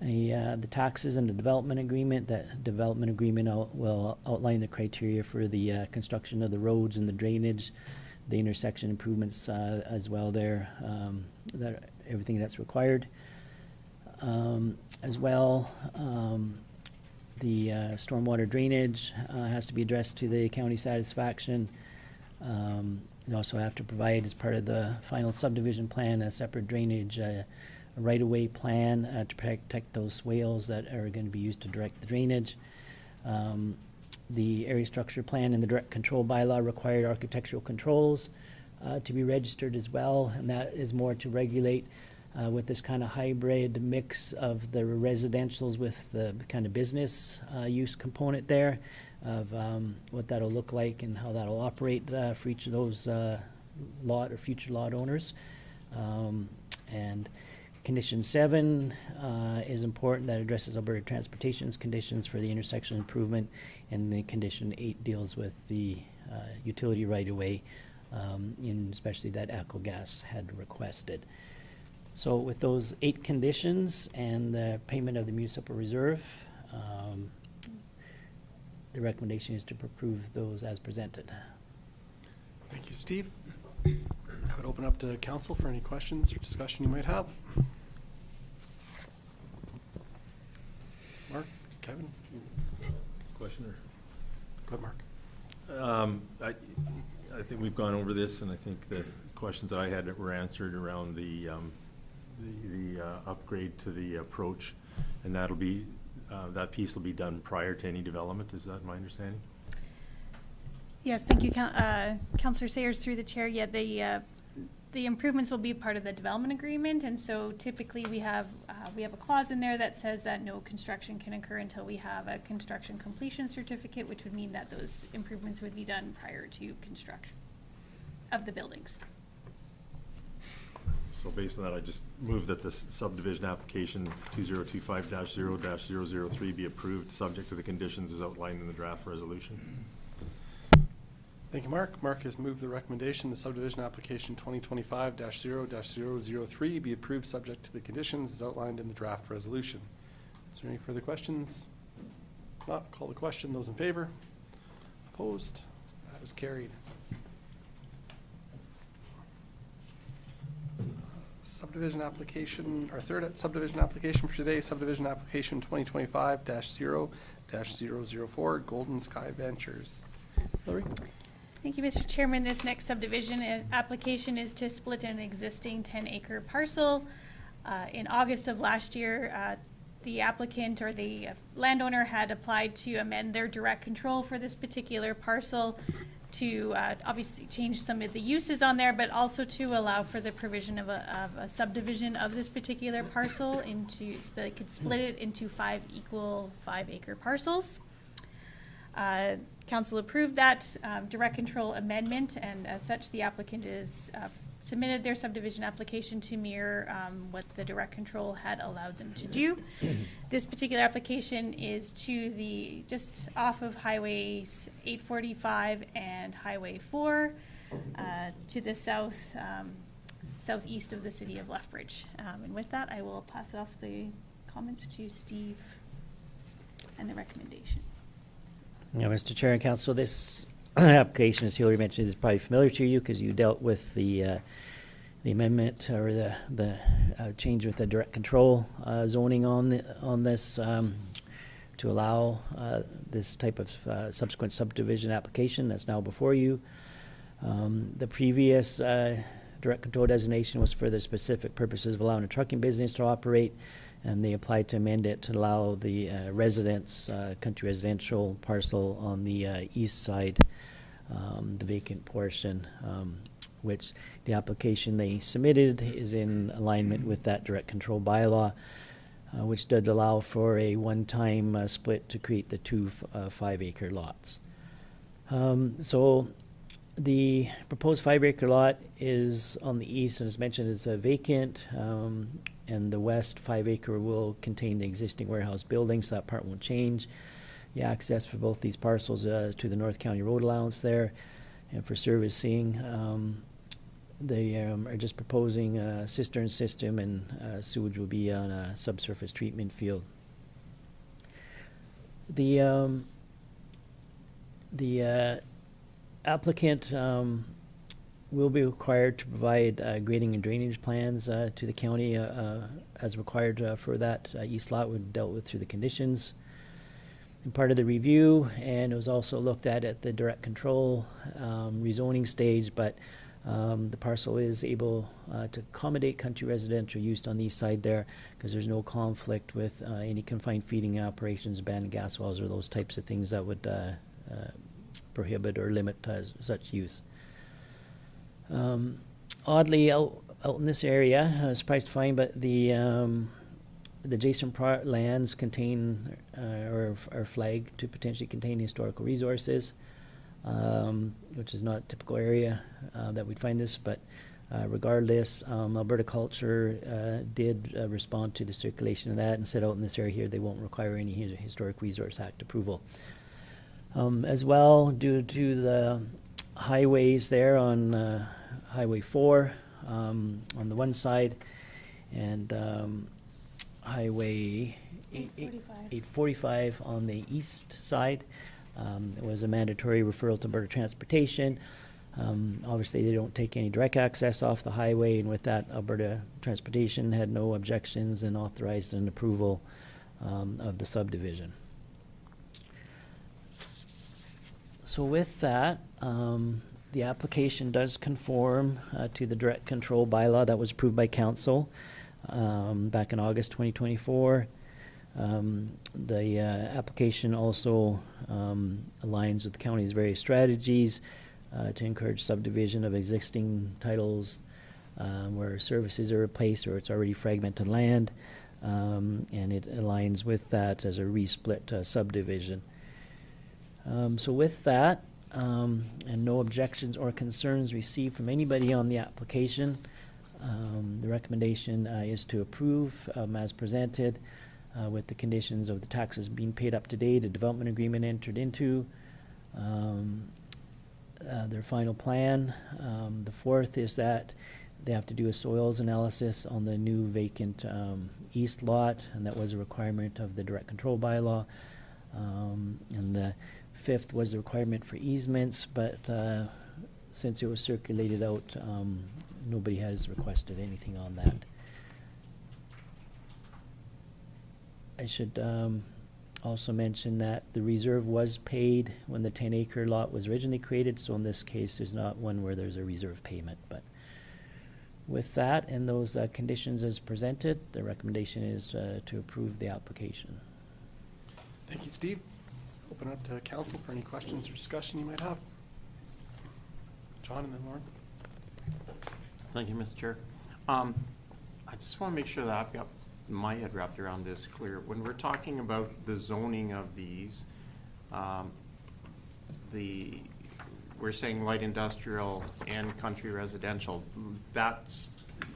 The taxes and the development agreement, that development agreement will outline the criteria for the construction of the roads and the drainage, the intersection improvements as well there, everything that's required. As well, the stormwater drainage has to be addressed to the county satisfaction. You also have to provide, as part of the final subdivision plan, a separate drainage a right-of-way plan to protect those swales that are going to be used to direct the drainage. The area structure plan and the direct control bylaw required architectural controls to be registered as well, and that is more to regulate with this kind of hybrid mix of the residentials with the kind of business use component there of what that'll look like and how that'll operate for each of those lot or future lot owners. And Condition 7 is important. That addresses Alberta Transportation's conditions for the intersection improvement, and the Condition 8 deals with the utility right-of-way, especially that ACO Gas had requested. So with those 8 conditions and the payment of the municipal reserve, the recommendation is to approve those as presented. Thank you, Steve. I would open up to council for any questions or discussion you might have. Mark, Kevin? Question or? Go ahead, Mark. I think we've gone over this, and I think the questions that I had were answered around the upgrade to the approach, and that'll be that piece will be done prior to any development. Is that my understanding? Yes, thank you, Councillor Sayers, through the chair. Yeah, the improvements will be part of the development agreement, and so typically we have a clause in there that says that no construction can occur until we have a construction completion certificate, which would mean that those improvements would be done prior to construction of the buildings. So based on that, I just move that this subdivision application 2025-0-003 be approved, subject to the conditions as outlined in the draft resolution. Thank you, Mark. Mark has moved the recommendation, the subdivision application 2025-0-003 be approved subject to the conditions as outlined in the draft resolution. Is there any further questions? If not, call the question. Those in favor? Opposed? That is carried. Subdivision application, our third subdivision application for today, subdivision application 2025-0-004, Golden Sky Ventures. Hillary? Thank you, Mr. Chairman. This next subdivision application is to split an existing 10-acre parcel. In August of last year, the applicant or the landowner had applied to amend their direct control for this particular parcel to obviously change some of the uses on there, but also to allow for the provision of a subdivision of this particular parcel into, so that they could split it into 5 equal 5-acre parcels. Council approved that direct control amendment, and as such, the applicant is submitted their subdivision application to mirror what the direct control had allowed them to do. This particular application is to the, just off of Highways 845 and Highway 4, to the south, southeast of the city of Lethbridge. And with that, I will pass off the comments to Steve and the recommendation. Yeah, Mr. Chair and Council, this application, as Hillary mentioned, is probably familiar to you because you dealt with the amendment or the change with the direct control zoning on this to allow this type of subsequent subdivision application that's now before you. The previous direct control designation was for the specific purposes of allowing a trucking business to operate, and they applied to amend it to allow the residents, country residential parcel on the east side, the vacant portion, which the application they submitted is in alignment with that direct control bylaw, which did allow for a one-time split to create the 2 5-acre lots. So the proposed 5-acre lot is on the east, and as mentioned, is vacant, and the west 5-acre will contain the existing warehouse building, so that part won't change. The access for both these parcels to the North County Road allowance there, and for servicing, they are just proposing a cistern system, and sewage will be on a subsurface treatment field. The applicant will be required to provide grading and drainage plans to the county as required for that east lot. We've dealt with through the conditions. And part of the review, and it was also looked at the direct control rezoning stage, but the parcel is able to accommodate country residential use on the east side there because there's no conflict with any confined feeding operations, abandoned gas wells, or those types of things that would prohibit or limit such use. Oddly, out in this area, I was surprised to find, but the adjacent lands contain or are flagged to potentially contain historical resources, which is not a typical area that we'd find this, but regardless, Alberta Culture did respond to the circulation of that and said out in this area here they won't require any Historic Resource Act approval. As well, due to the highways there on Highway 4 on the one side, and Highway 845 on the east side. It was a mandatory referral to Alberta Transportation. Obviously, they don't take any direct access off the highway, and with that, Alberta Transportation had no objections and authorized an approval of the subdivision. So with that, the application does conform to the direct control bylaw that was approved by council back in August 2024. The application also aligns with the county's various strategies to encourage subdivision of existing titles where services are replaced or it's already fragmented land, and it aligns with that as a resplit subdivision. So with that, and no objections or concerns received from anybody on the application, the recommendation is to approve as presented with the conditions of the taxes being paid up to date, a development agreement entered into, their final plan. The fourth is that they have to do a soils analysis on the new vacant east lot, and that was a requirement of the direct control bylaw. And the fifth was the requirement for easements, but since it was circulated out, nobody has requested anything on that. I should also mention that the reserve was paid when the 10-acre lot was originally created, so in this case, there's not one where there's a reserve payment. But with that and those conditions as presented, the recommendation is to approve the application. Thank you, Steve. Open up to council for any questions or discussion you might have. John and then Lauren. Thank you, Mr. Chair. I just want to make sure that I've got my head wrapped around this clear. When we're talking about the zoning of these, we're saying light industrial and country residential. That's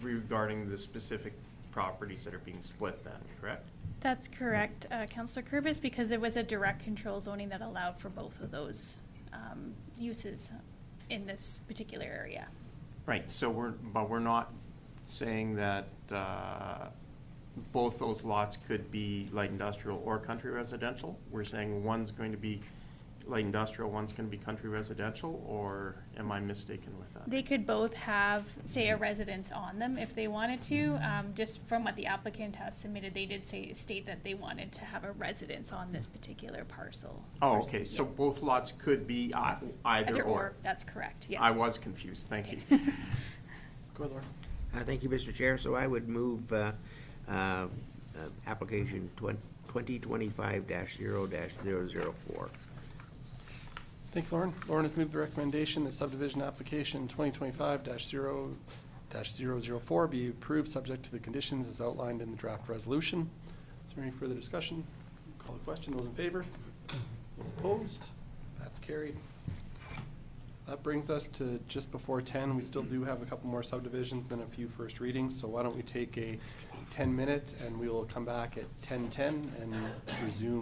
regarding the specific properties that are being split then, correct? That's correct, Councillor Kurbis, because it was a direct control zoning that allowed for both of those uses in this particular area. Right, so we're not saying that both those lots could be light industrial or country residential? We're saying one's going to be light industrial, one's going to be country residential, or am I mistaken with that? They could both have, say, a residence on them if they wanted to. Just from what the applicant has submitted, they did state that they wanted to have a residence on this particular parcel. Oh, okay, so both lots could be either or. That's correct, yeah. I was confused, thank you. Go ahead, Lauren. Thank you, Mr. Chair. So I would move application 2025-0-004. Thank you, Lauren. Lauren has moved the recommendation that subdivision application 2025-0-004 be approved subject to the conditions as outlined in the draft resolution. Is there any further discussion? Call the question. Those in favor? Those opposed? That's carried. That brings us to just before 10. We still do have a couple more subdivisions than a few first readings, so why don't we take a 10-minute and we will come back at 10:10 and resume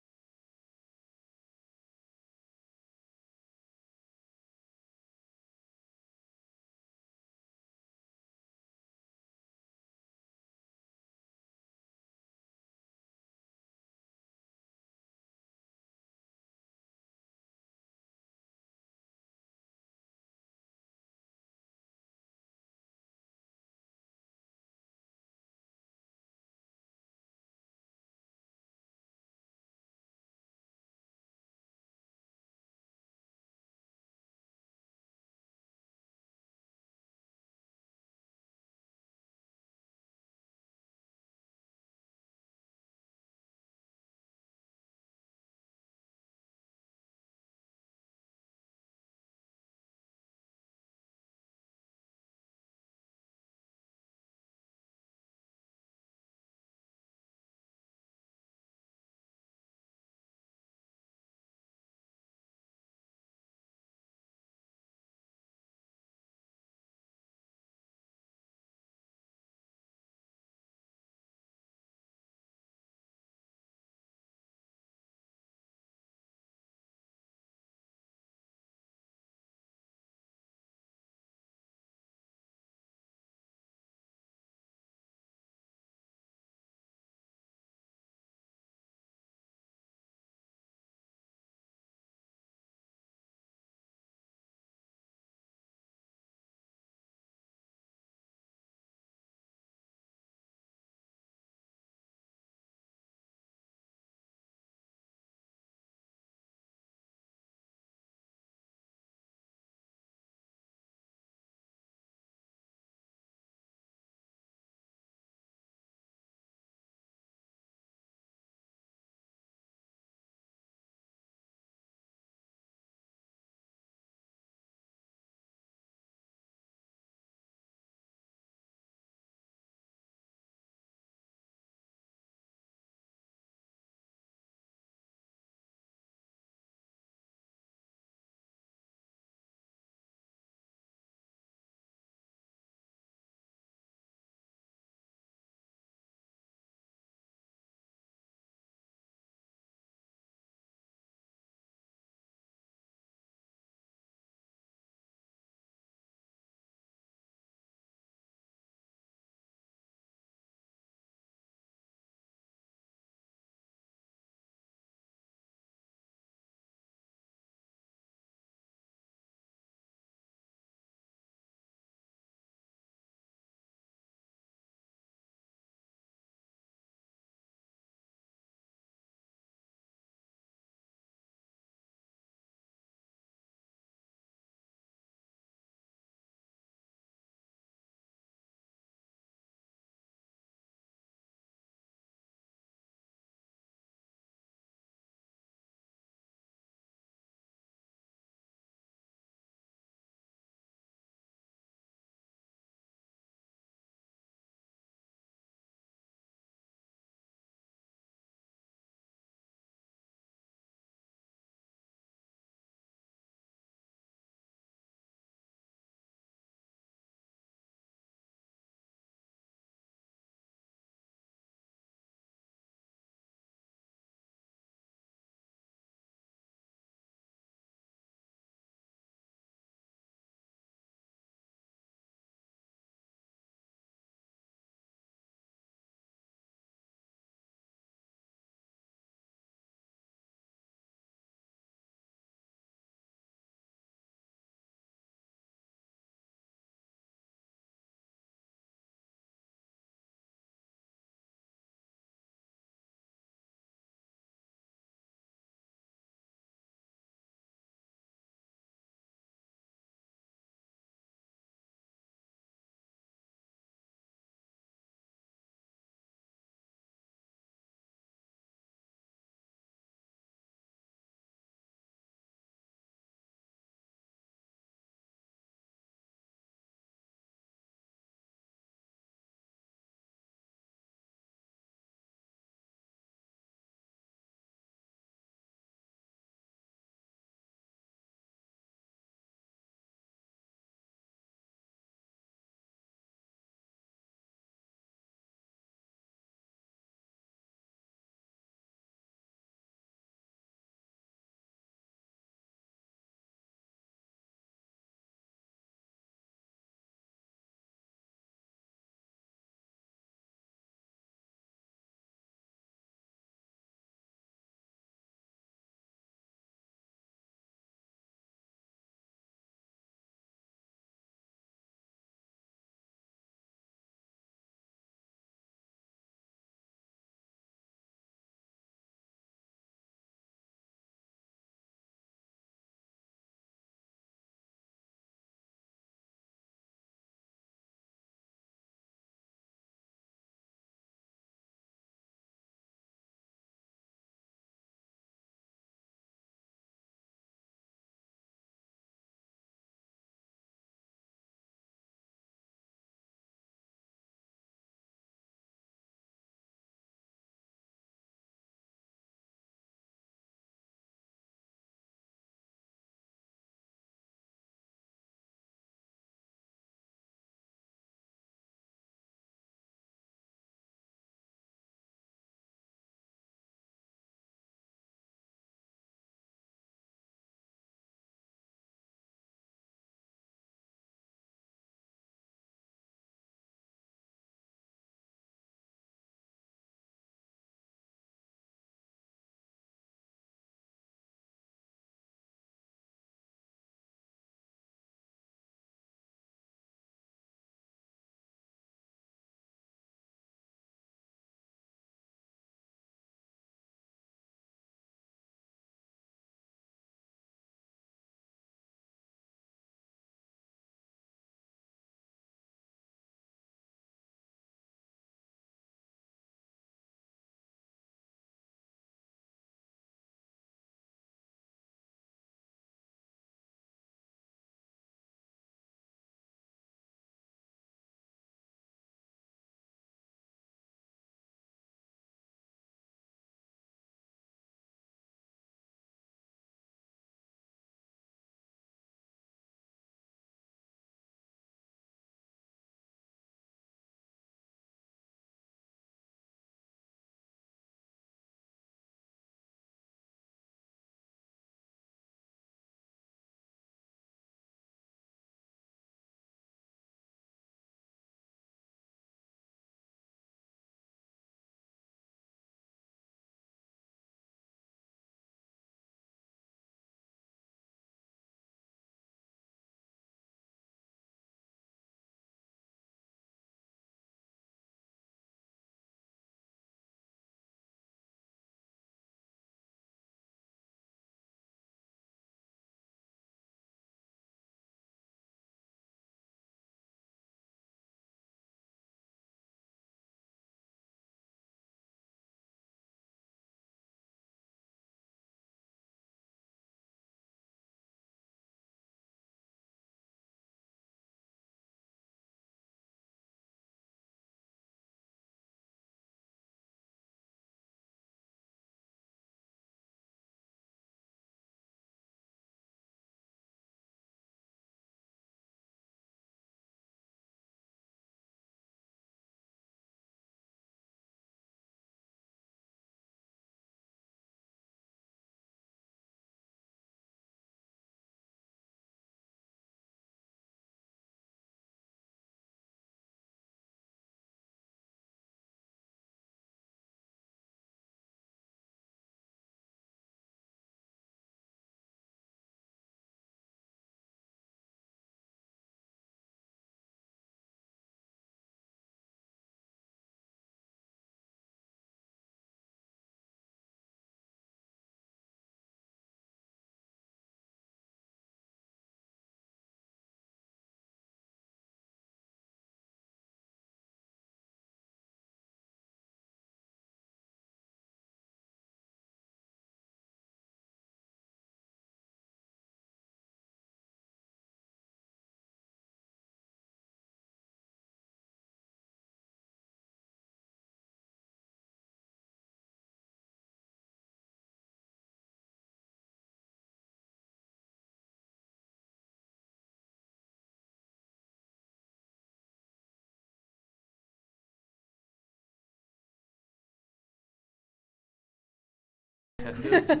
Awesome.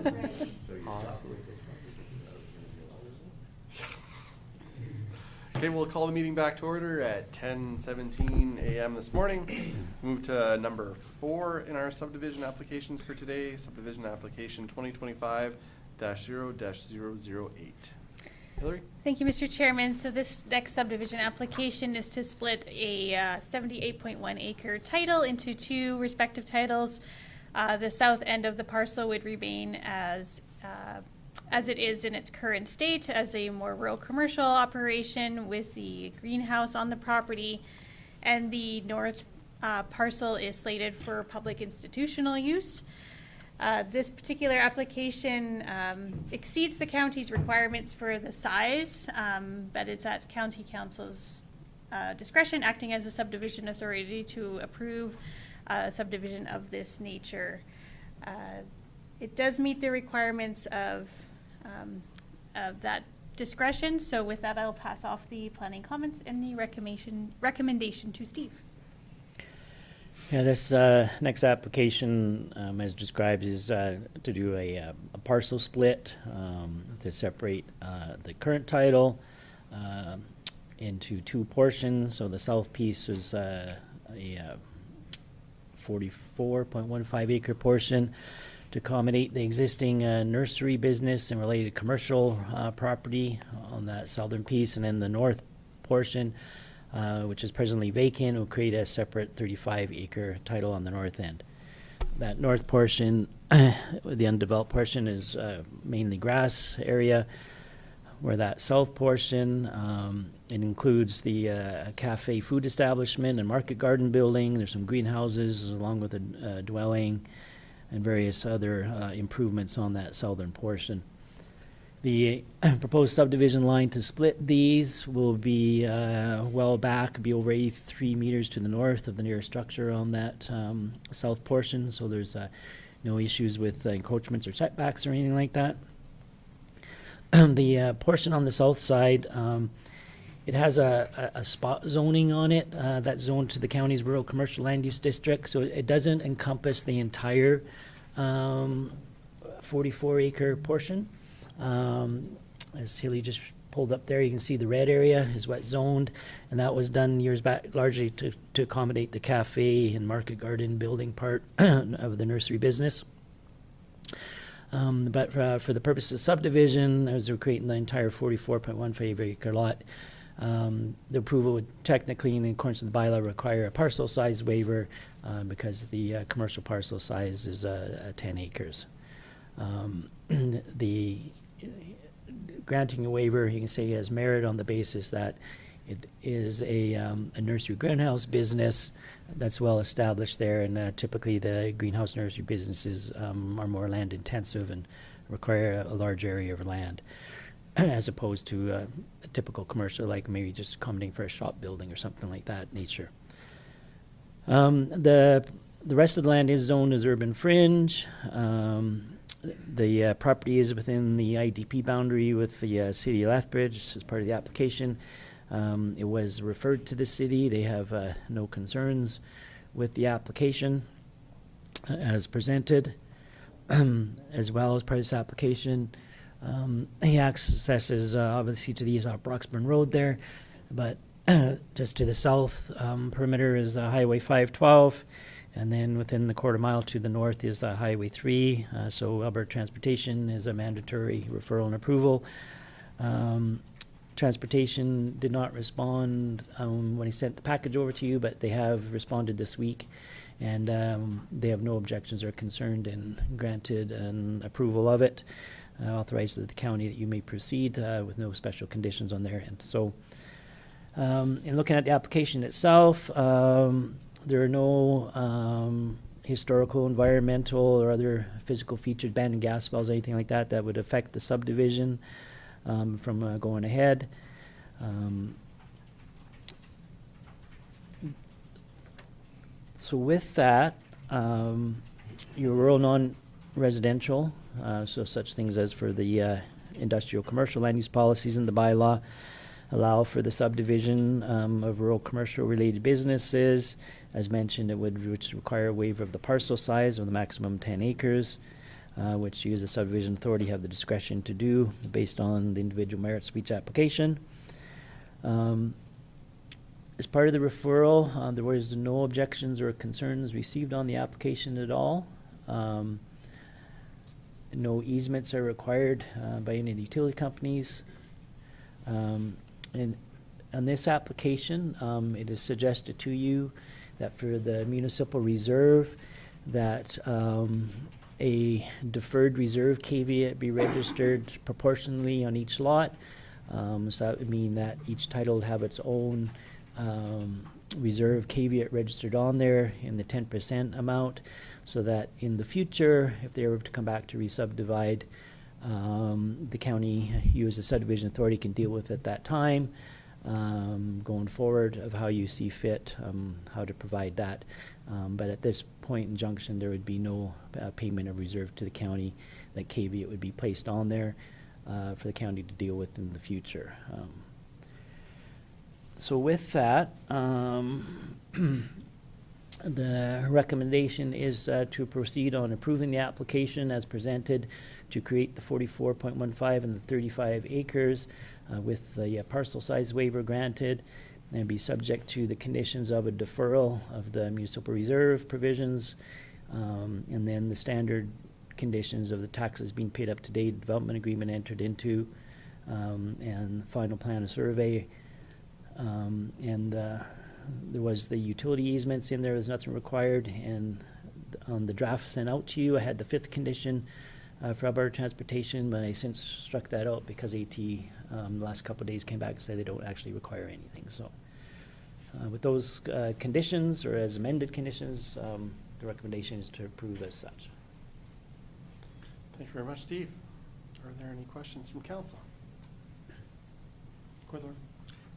Okay, we'll call the meeting back to order at 10:17 a.m. this morning. Move to number 4 in our subdivision applications for today, subdivision application 2025-0-008. Hillary? Thank you, Mr. Chairman. So this next subdivision application is to split a 78.1 acre title into 2 respective titles. The south end of the parcel would remain as it is in its current state, as a more rural commercial operation with the greenhouse on the property. And the north parcel is slated for public institutional use. This particular application exceeds the county's requirements for the size, but it's at county council's discretion, acting as a subdivision authority, to approve a subdivision of this nature. It does meet the requirements of that discretion. So with that, I'll pass off the planning comments and the recommendation to Steve. Yeah, this next application, as described, is to do a parcel split to separate the current title into 2 portions. So the south piece is a 44.15 acre portion to accommodate the existing nursery business and related commercial property on that southern piece, and then the north portion, which is presently vacant, will create a separate 35 acre title on the north end. That north portion, the undeveloped portion, is mainly grass area, where that south portion, it includes the cafe food establishment and market garden building. There's some greenhouses along with a dwelling and various other improvements on that southern portion. The proposed subdivision line to split these will be well back, be over 83 meters to the north of the nearest structure on that south portion, so there's no issues with encroachments or setbacks or anything like that. The portion on the south side, it has a spot zoning on it that's zoned to the county's rural commercial land use district, so it doesn't encompass the entire 44 acre portion. As Hilly just pulled up there, you can see the red area is what's zoned, and that was done years back largely to accommodate the cafe and market garden building part of the nursery business. But for the purpose of subdivision, as we're creating the entire 44.15 acre lot, the approval would technically, in accordance with the bylaw, require a parcel size waiver because the commercial parcel size is 10 acres. The granting a waiver, you can say, has merit on the basis that it is a nursery greenhouse business that's well established there, and typically the greenhouse nursery businesses are more land intensive and require a large area of land, as opposed to a typical commercial, like maybe just accommodating for a shop building or something like that nature. The rest of the land is zoned as urban fringe. The property is within the IDP boundary with the city of Lethbridge as part of the application. It was referred to the city. They have no concerns with the application as presented. As well as part of this application, he accesses obviously to the east off Broxburn Road there, but just to the south perimeter is Highway 512, and then within the quarter mile to the north is Highway 3. So Alberta Transportation is a mandatory referral and approval. Transportation did not respond when he sent the package over to you, but they have responded this week, and they have no objections or concerned and granted an approval of it. Authorized the county that you may proceed with no special conditions on their end. So in looking at the application itself, there are no historical, environmental, or other physical features, abandoned gas wells, anything like that, that would affect the subdivision from going ahead. So with that, your rural non-residential, so such things as for the industrial commercial land use policies in the bylaw, allow for the subdivision of rural commercial related businesses. As mentioned, it would require a waiver of the parcel size of the maximum 10 acres. which you as a subdivision authority have the discretion to do based on the individual merits of each application. As part of the referral, there was no objections or concerns received on the application at all. No easements are required by any of the utility companies. And on this application, it is suggested to you that for the municipal reserve, that a deferred reserve caveat be registered proportionally on each lot. So that would mean that each title would have its own reserve caveat registered on there in the 10% amount, so that in the future, if they were to come back to re-subdivide, the county, you as the subdivision authority, can deal with at that time, going forward of how you see fit, how to provide that. But at this point in junction, there would be no payment of reserve to the county. That caveat would be placed on there for the county to deal with in the future. So with that, the recommendation is to proceed on approving the application as presented to create the 44.15 and the 35 acres with the parcel size waiver granted, and be subject to the conditions of a deferral of the municipal reserve provisions, and then the standard conditions of the taxes being paid up to date, development agreement entered into, and the final plan of survey. There was the utility easements in there. There's nothing required. And on the draft sent out to you, I had the 5th condition for Alberta Transportation, but I since struck that out because AT the last couple of days came back and said they don't actually require anything. So with those conditions, or as amended conditions, the recommendation is to approve as such. Thank you very much, Steve. Are there any questions from council? Quidler?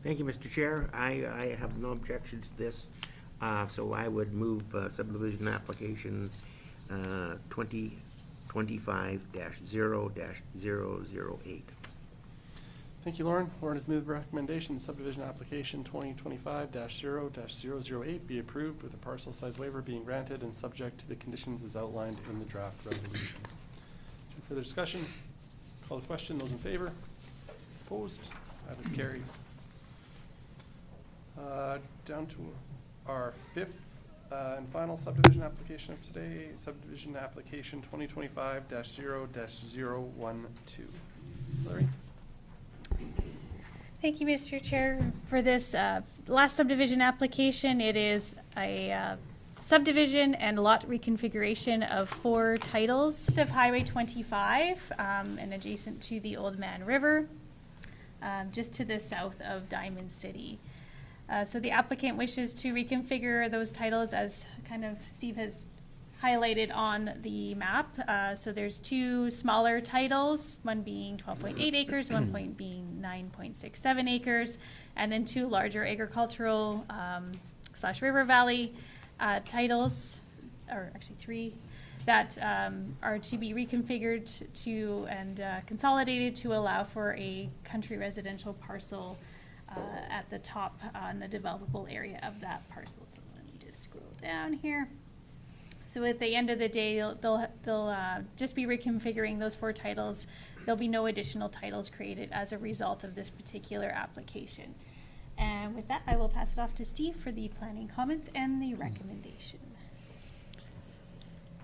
Thank you, Mr. Chair. I have no objections to this, so I would move subdivision application 2025-0-008. Thank you, Lauren. Lauren has moved the recommendation subdivision application 2025-0-008 be approved with a parcel size waiver being granted and subject to the conditions as outlined in the draft resolution. Any further discussion? Call the question. Those in favor? Opposed? That is carried. Down to our 5th and final subdivision application of today, subdivision application 2025-0-012. Larry? Thank you, Mr. Chair. For this last subdivision application, it is a subdivision and lot reconfiguration of 4 titles of Highway 25 and adjacent to the Old Man River, just to the south of Diamond City. So the applicant wishes to reconfigure those titles as kind of Steve has highlighted on the map. So there's 2 smaller titles, one being 12.8 acres, one being 9.67 acres, and then 2 larger agricultural / river valley titles, or actually 3, that are to be reconfigured to and consolidated to allow for a country residential parcel at the top on the developable area of that parcel. So let me just scroll down here. So at the end of the day, they'll just be reconfiguring those 4 titles. There'll be no additional titles created as a result of this particular application. And with that, I will pass it off to Steve for the planning comments and the recommendation.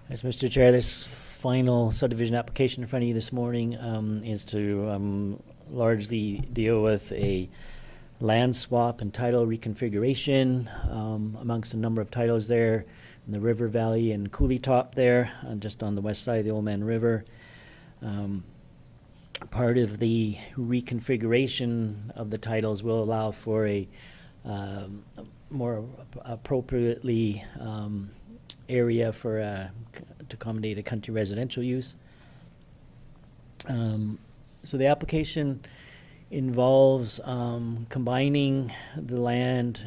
Yes, Mr. Chair, this final subdivision application in front of you this morning is to largely deal with a land swap and title reconfiguration amongst a number of titles there in the River Valley and Coulee Top there, just on the west side of the Old Man River. Part of the reconfiguration of the titles will allow for a more appropriately area for to accommodate a country residential use. So the application involves combining the land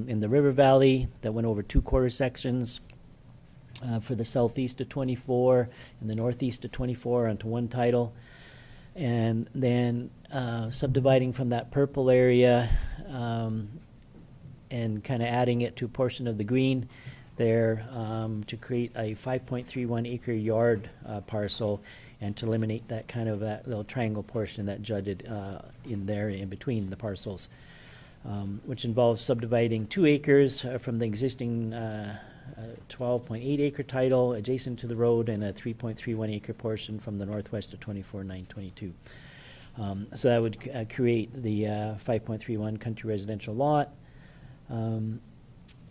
in the River Valley that went over 2 quarter sections for the southeast of 24 and the northeast of 24 onto one title, and then subdividing from that purple area and kind of adding it to a portion of the green there to create a 5.31 acre yard parcel and to eliminate that kind of that little triangle portion that jutted in there in between the parcels, which involves subdividing 2 acres from the existing 12.8 acre title adjacent to the road and a 3.31 acre portion from the northwest of 24,922. So that would create the 5.31 country residential lot. An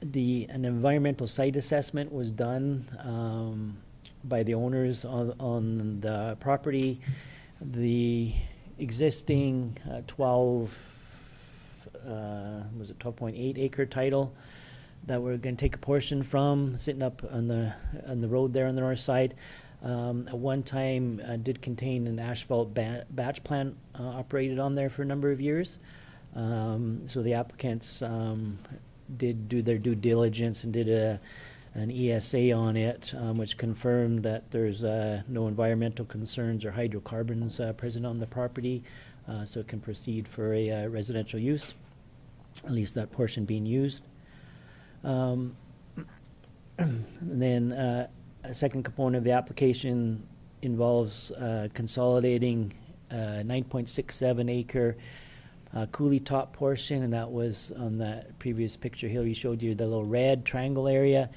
environmental site assessment was done by the owners on the property. The existing 12.8 acre title that we're going to take a portion from, sitting up on the road there on the north side, at one time did contain an asphalt batch plant operated on there for a number of years. So the applicants did do their due diligence and did an ESA on it, which confirmed that there's no environmental concerns or hydrocarbons present on the property, so it can proceed for a residential use, at least that portion being used. And then a second component of the application involves consolidating 9.67 acre coulee top portion, and that was on that previous picture here. We showed you the little red triangle area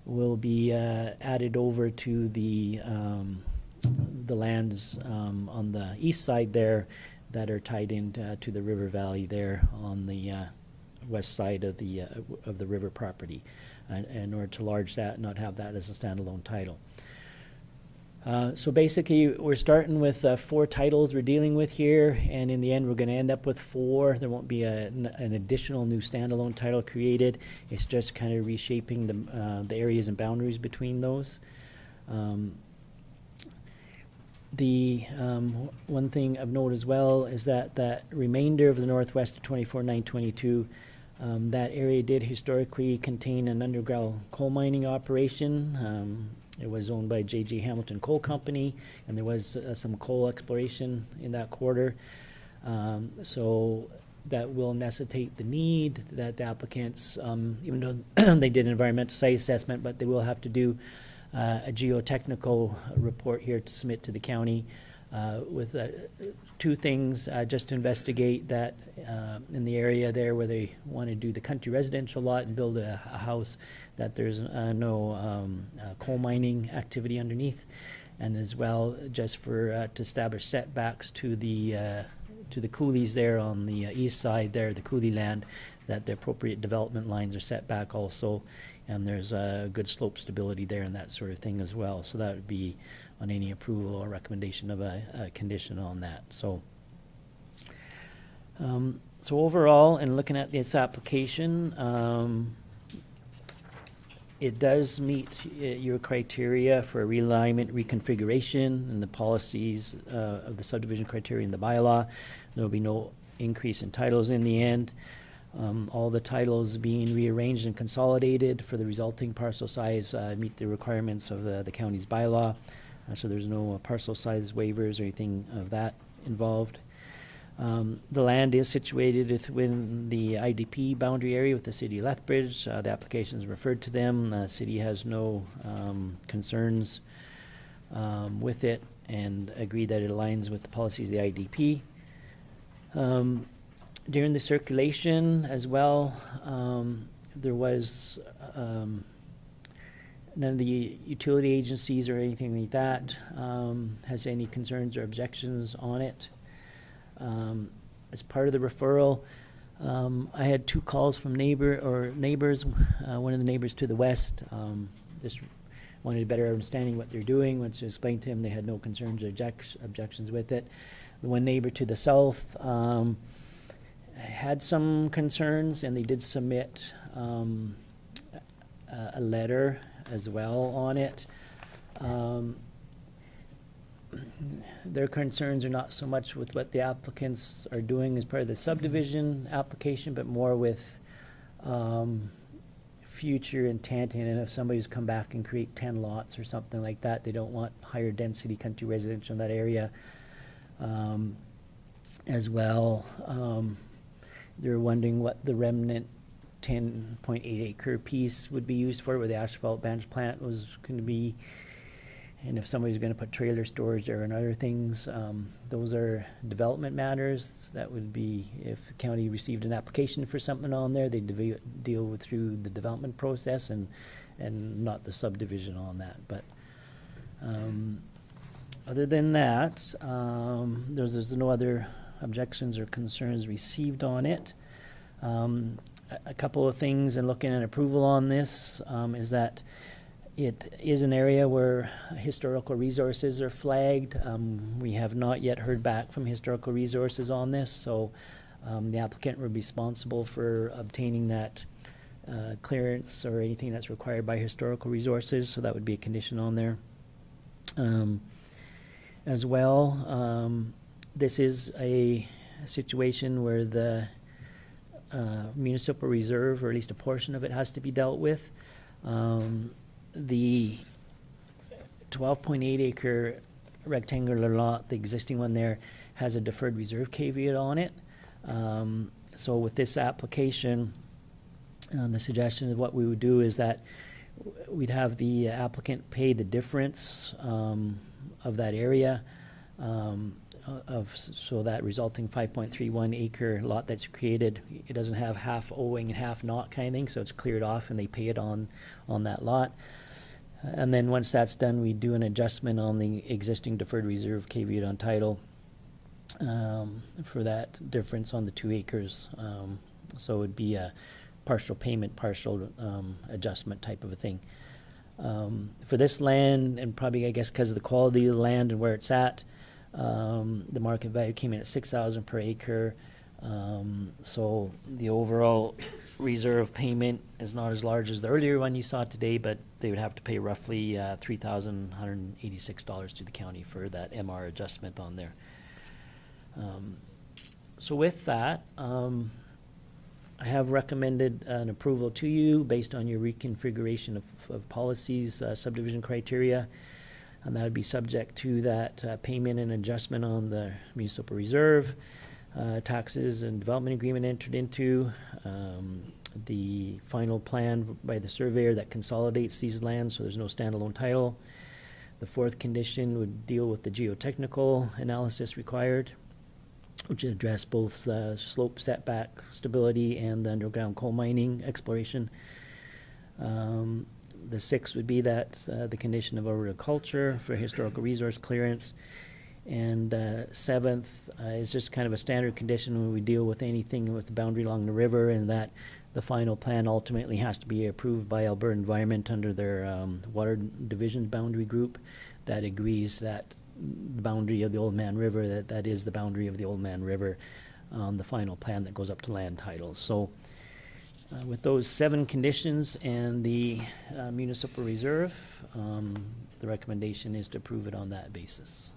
will be added over to the lands on the east side there that are tied into to the river valley there on the west side of the river property, in order to enlarge that and not have that as a standalone title. So basically, we're starting with 4 titles we're dealing with here, and in the end, we're going to end up with 4. There won't be an additional new standalone title created. It's just kind of reshaping the areas and boundaries between those. One thing of note as well is that remainder of the northwest of 24,922, that area did historically contain an underground coal mining operation. It was owned by J.J. Hamilton Coal Company, and there was some coal exploration in that quarter. So that will necessitate the need that the applicants, even though they did an environmental site assessment, but they will have to do a geotechnical report here to submit to the county with 2 things, just to investigate that in the area there where they want to do the country residential lot and build a house, that there's no coal mining activity underneath, and as well just for to establish setbacks to the coulees there on the east side there, the coulee land, that the appropriate development lines are set back also, and there's good slope stability there and that sort of thing as well. So that would be on any approval or recommendation of a condition on that. So so overall, in looking at this application, it does meet your criteria for realignment, reconfiguration, and the policies of the subdivision criteria in the bylaw. There will be no increase in titles in the end. All the titles being rearranged and consolidated for the resulting parcel size meet the requirements of the county's bylaw. So there's no parcel size waivers or anything of that involved. The land is situated within the IDP boundary area with the city of Lethbridge. The application is referred to them. The city has no concerns with it and agree that it aligns with the policies of the IDP. During the circulation as well, there was none of the utility agencies or anything like that has any concerns or objections on it. As part of the referral, I had 2 calls from neighbors. One of the neighbors to the west just wanted a better understanding what they're doing. Once I explained to him, they had no concerns or objections with it. The one neighbor to the south had some concerns, and they did submit a letter as well on it. Their concerns are not so much with what the applicants are doing as part of the subdivision application, but more with future intent, and if somebody's come back and create 10 lots or something like that, they don't want higher density country residential in that area as well. They're wondering what the remnant 10.8 acre piece would be used for, where the asphalt bench plant was going to be. And if somebody's going to put trailer storage there and other things, those are development matters. That would be if the county received an application for something on there, they'd deal with through the development process and not the subdivision on that. But other than that, there's no other objections or concerns received on it. A couple of things in looking at approval on this is that it is an area where historical resources are flagged. We have not yet heard back from historical resources on this, so the applicant would be responsible for obtaining that clearance or anything that's required by historical resources, so that would be a condition on there. As well, this is a situation where the municipal reserve, or at least a portion of it, has to be dealt with. The 12.8 acre rectangular lot, the existing one there, has a deferred reserve caveat on it. So with this application, the suggestion of what we would do is that we'd have the applicant pay the difference of that area, so that resulting 5.31 acre lot that's created, it doesn't have half owing and half not kind of thing, so it's cleared off and they pay it on that lot. And then once that's done, we do an adjustment on the existing deferred reserve caveat on title for that difference on the 2 acres. So it would be a partial payment, partial adjustment type of a thing. For this land, and probably I guess because of the quality of the land and where it's at, the market value came in at $6,000 per acre. So the overall reserve payment is not as large as the earlier one you saw today, but they would have to pay roughly $3,186 to the county for that MR adjustment on there. So with that, I have recommended an approval to you based on your reconfiguration of policies, subdivision criteria. And that would be subject to that payment and adjustment on the municipal reserve, taxes and development agreement entered into, the final plan by the surveyor that consolidates these lands so there's no standalone title. The fourth condition would deal with the geotechnical analysis required, which would address both slope setback stability and the underground coal mining exploration. The sixth would be that the condition of agriculture for historical resource clearance. And seventh is just kind of a standard condition when we deal with anything with the boundary along the river, and that the final plan ultimately has to be approved by Alberta Environment under their water division boundary group that agrees that the boundary of the Old Man River, that is the boundary of the Old Man River, the final plan that goes up to land titles. So with those 7 conditions and the municipal reserve, the recommendation is to approve it on that basis.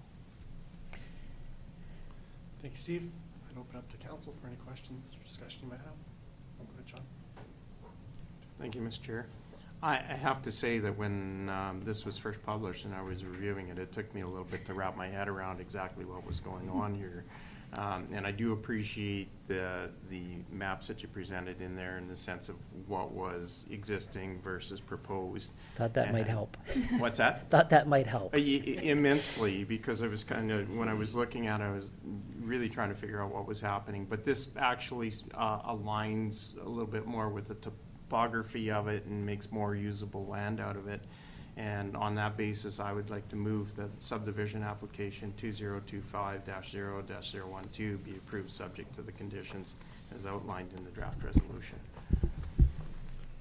Thank you, Steve. I'd open up to council for any questions or discussion you might have. Go ahead, John. Thank you, Mr. Chair. I have to say that when this was first published and I was reviewing it, it took me a little bit to wrap my head around exactly what was going on here. And I do appreciate the maps that you presented in there in the sense of what was existing versus proposed. Thought that might help. What's that? Thought that might help. Immensely, because I was kind of, when I was looking at it, I was really trying to figure out what was happening. But this actually aligns a little bit more with the topography of it and makes more usable land out of it. And on that basis, I would like to move that subdivision application 2025-0-012 be approved subject to the conditions as outlined in the draft resolution.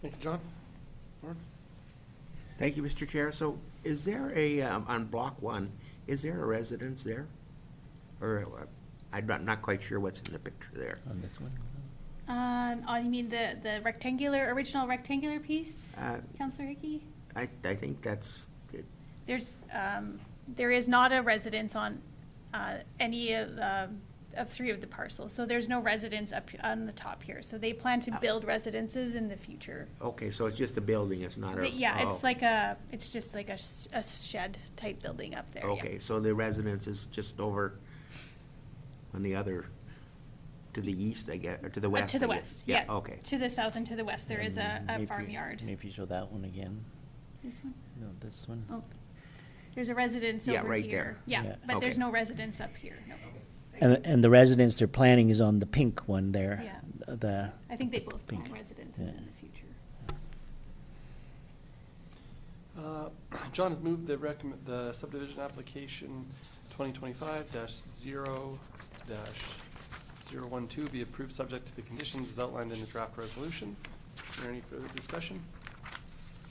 Thank you, John. Lauren? Thank you, Mr. Chair. So is there a, on block 1, is there a residence there? Or I'm not quite sure what's in the picture there. On this one? You mean the original rectangular piece, Councillor Hickey? I think that's it. There is not a residence on any of 3 of the parcels, so there's no residence up on the top here. So they plan to build residences in the future. Okay, so it's just a building, it's not a... Yeah, it's just like a shed type building up there. Okay, yeah. so the residence is just over on the other to the east, I guess, or to the west? To the I guess? west, yeah. Okay. To the south and to the west, there is a Maybe- farmyard. Maybe if you show that one again. This one? No, this one. Oh, there's a residence Yeah, over right here. there. Yeah, Yeah. but there's Okay. no residence up here, no. And the residence they're planning is on the pink one there. Yeah. The, I think they both plan Pink. residences Yeah. in the future. John has moved the subdivision application 2025-0-012 be approved subject to the conditions as outlined in the draft resolution. Is there any further discussion?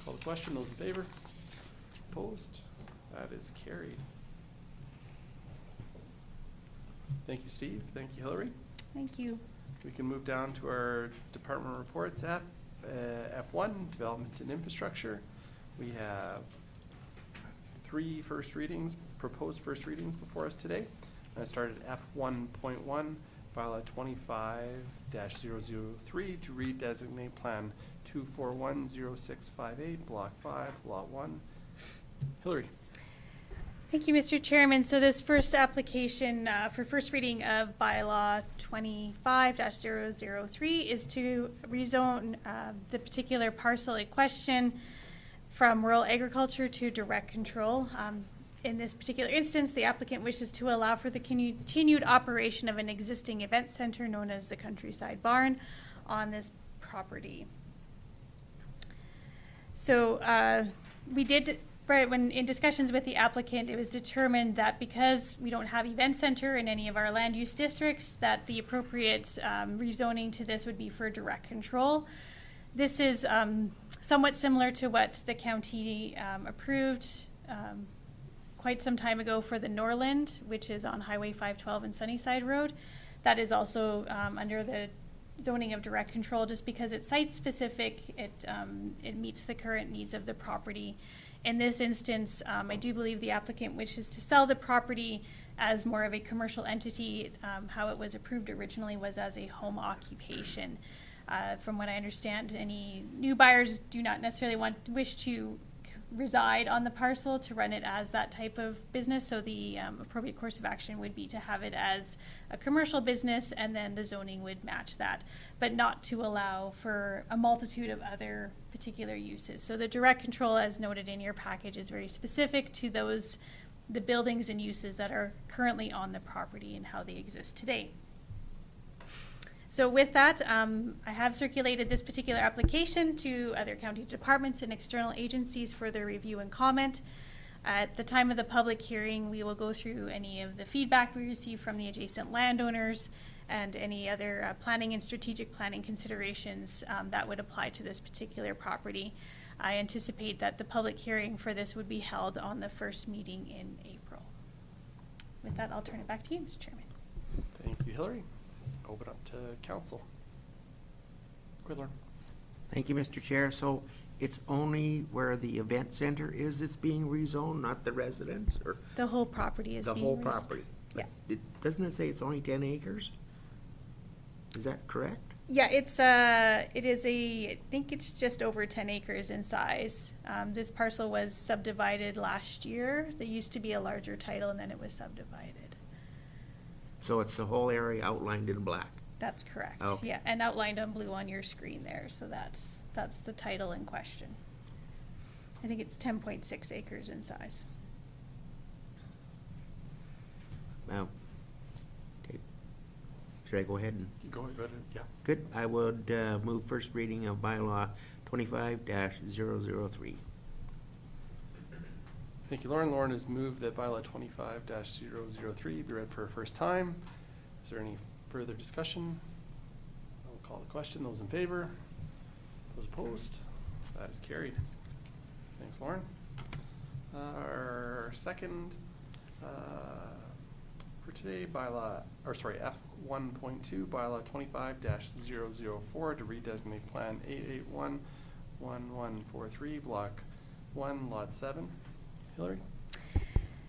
Call the question. Those in favor? Opposed? That is carried. Thank you, Steve. Thank you, Hillary. Thank you. We can move down to our department reports. F1, Development and Infrastructure. We have 3 first readings, proposed first readings before us today. I started F1.1, bylaw 25-003 to redesignate Plan 2410658, Block 5, Lot 1. Hillary. Thank you, Mr. Chairman. So this first application for first reading of bylaw 25-003 is to rezone the particular parcel in question from rural agriculture to direct control. In this particular instance, the applicant wishes to allow for the continued operation of an existing event center known as the Countryside Barn on this property. So when in discussions with the applicant, it was determined that because we don't have event center in any of our land use districts, that the appropriate rezoning to this would be for direct control. This is somewhat similar to what the county approved quite some time ago for the Norland, which is on Highway 512 and Sunnyside Road. That is also under the zoning of direct control, just because it's site-specific, it meets the current needs of the property. In this instance, I do believe the applicant wishes to sell the property as more of a commercial entity. How it was approved originally was as a home occupation. From what I understand, any new buyers do not necessarily wish to reside on the parcel to run it as that type of business. So the appropriate course of action would be to have it as a commercial business, and then the zoning would match that, but not to allow for a multitude of other particular uses. So the direct control, as noted in your package, is very specific to the buildings and uses that are currently on the property and how they exist today. So with that, I have circulated this particular application to other county departments and external agencies for their review and comment. At the time of the public hearing, we will go through any of the feedback we receive from the adjacent landowners and any other planning and strategic planning considerations that would apply to this particular property. I anticipate that the public hearing for this would be held on the first meeting in April. With that, I'll turn it back to you, Mr. Chairman. Thank you, Hillary. Open up to council. Quidler. Thank you, Mr. Chair. So it's only where the event center is that's being rezoned, not the residence, or The whole property is the being whole rezoned. property? Yeah. Doesn't it say it's only 10 acres? Is that correct? Yeah, it is I think it's just over 10 acres in size. This parcel was subdivided last year. There used to be a larger title, and then it was subdivided. So it's the whole area outlined in black? That's correct. Okay. Yeah, and outlined on blue on your screen there. So that's the title in question. I think it's 10.6 acres in size. Now, okay. Should I go ahead and? Go ahead, yeah. Good. I would move first reading of bylaw 25-003. Thank you, Lauren. Lauren has moved that bylaw 25-003 be read for a first time. Is there any further discussion? I'll call the question. Those in favor? Those opposed? That is carried. Thanks, Lauren. Our second for today, F1.2, bylaw 25-004 to redesignate Plan 881-1143, Block 1, Lot 7. Hillary?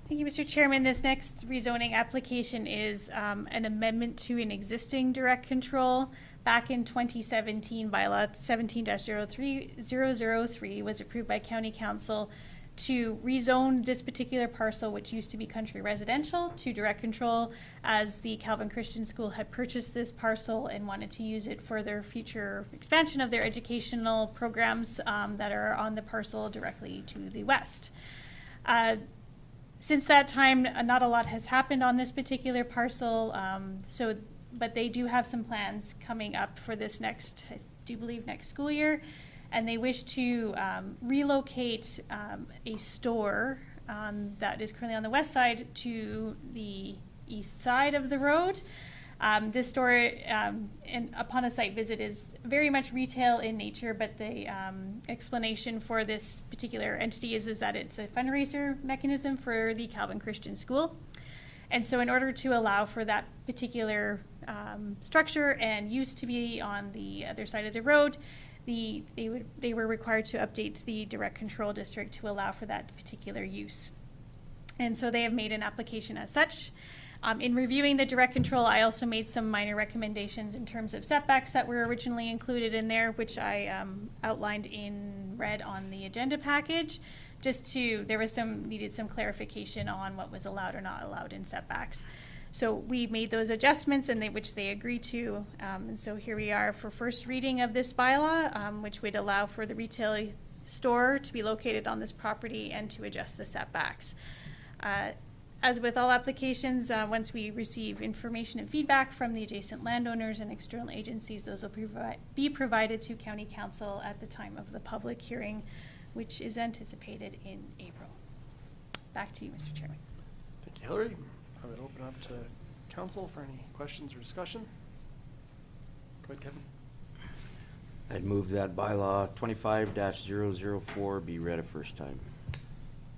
Thank you, Mr. Chairman. This next rezoning application is an amendment to an existing direct control. Back in 2017, bylaw 17-003 was approved by County Council to rezone this particular parcel, which used to be country residential, to direct control, as the Calvin Christian School had purchased this parcel and wanted to use it for their future expansion of their educational programs that are on the parcel directly to the west. Since that time, not a lot has happened on this particular parcel, but they do have some plans coming up for this next, I do believe, next school year. And they wish to relocate a store that is currently on the west side to the east side of the road. This store, and upon a site visit, is very much retail in nature, but the explanation for this particular entity is that it's a fundraiser mechanism for the Calvin Christian School. And so in order to allow for that particular structure and use to be on the other side of the road, they were required to update the direct control district to allow for that particular use. And so they have made an application as such. In reviewing the direct control, I also made some minor recommendations in terms of setbacks that were originally included in there, which I outlined in red on the agenda package. There was needed some clarification on what was allowed or not allowed in setbacks. So we made those adjustments, which they agreed to. And so here we are for first reading of this bylaw, which would allow for the retail store to be located on this property and to adjust the setbacks. As with all applications, once we receive information and feedback from the adjacent landowners and external agencies, those will be provided to County Council at the time of the public hearing, which is anticipated in April. Back to you, Mr. Chairman. Thank you, Hillary. I would open up to council for any questions or discussion. Go ahead, Kevin. I'd move that bylaw 25-004 be read a first time.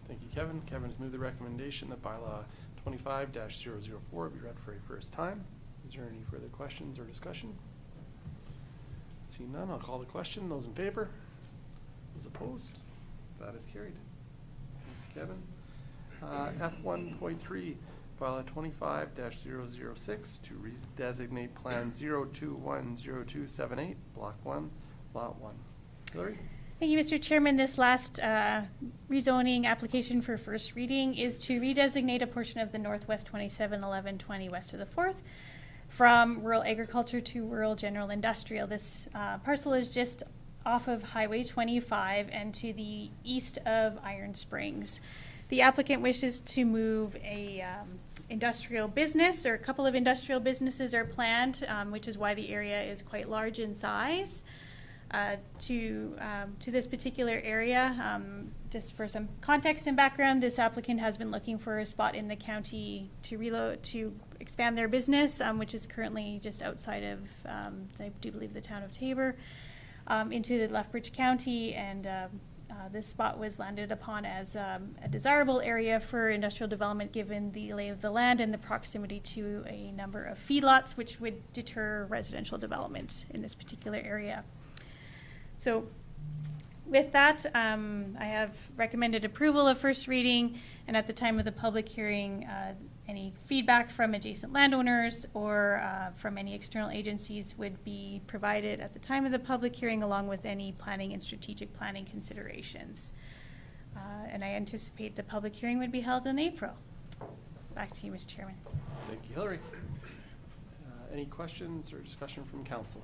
Thank you, Kevin. Kevin has moved the recommendation that bylaw 25-004 be read for a first time. Is there any further questions or discussion? Seeing none, I'll call the question. Those in favor? Those opposed? That is carried. Thank you, Kevin. F1.3, bylaw 25-006 to redesignate Plan 0210278, Block 1, Lot 1. Hillary? Thank you, Mr. Chairman. This last rezoning application for first reading is to redesignate a portion of the Northwest 271120 west of the 4th from rural agriculture to rural general industrial. This parcel is just off of Highway 25 and to the east of Iron Springs. The applicant wishes to move a industrial business, or a couple of industrial businesses are planned, which is why the area is quite large in size. To this particular area. Just for some context and background, this applicant has been looking for a spot in the county to expand their business, which is currently just outside of, I do believe, the town of Tabor, into the Lethbridge County, and this spot was landed upon as a desirable area for industrial development given the lay of the land and the proximity to a number of feedlots, which would deter residential development in this particular area. So with that, I have recommended approval of first reading, and at the time of the public hearing, any feedback from adjacent landowners or from any external agencies would be provided at the time of the public hearing, along with any planning and strategic planning considerations. And I anticipate the public hearing would be held in April. Back to you, Mr. Chairman. Thank you, Hillary. Any questions or discussion from council?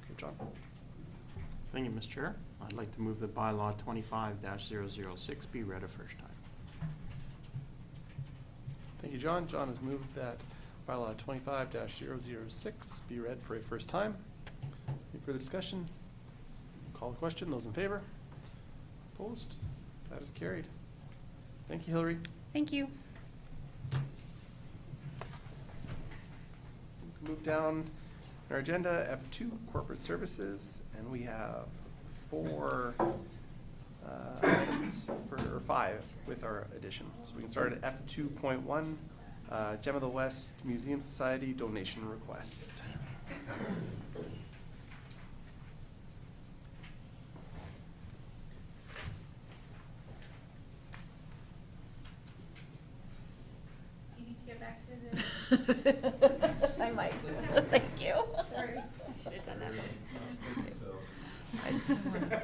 Okay, John. Thank you, Mr. Chair. I'd like to move that bylaw 25-006 be read a first time. Thank you, John. John has moved that bylaw 25-006 be read for a first time. Any further discussion? Call the question. Those in favor? Opposed? That is carried. Thank you, Hillary. Thank you. Move down our agenda, F2, corporate services, and we have 4 items, or 5 with our addition. So we can start at F2.1, Gem of the West Museum Society donation request. Do you need to get back to the... I might. Thank you. Sorry. I should have done that. That's okay. I still want to...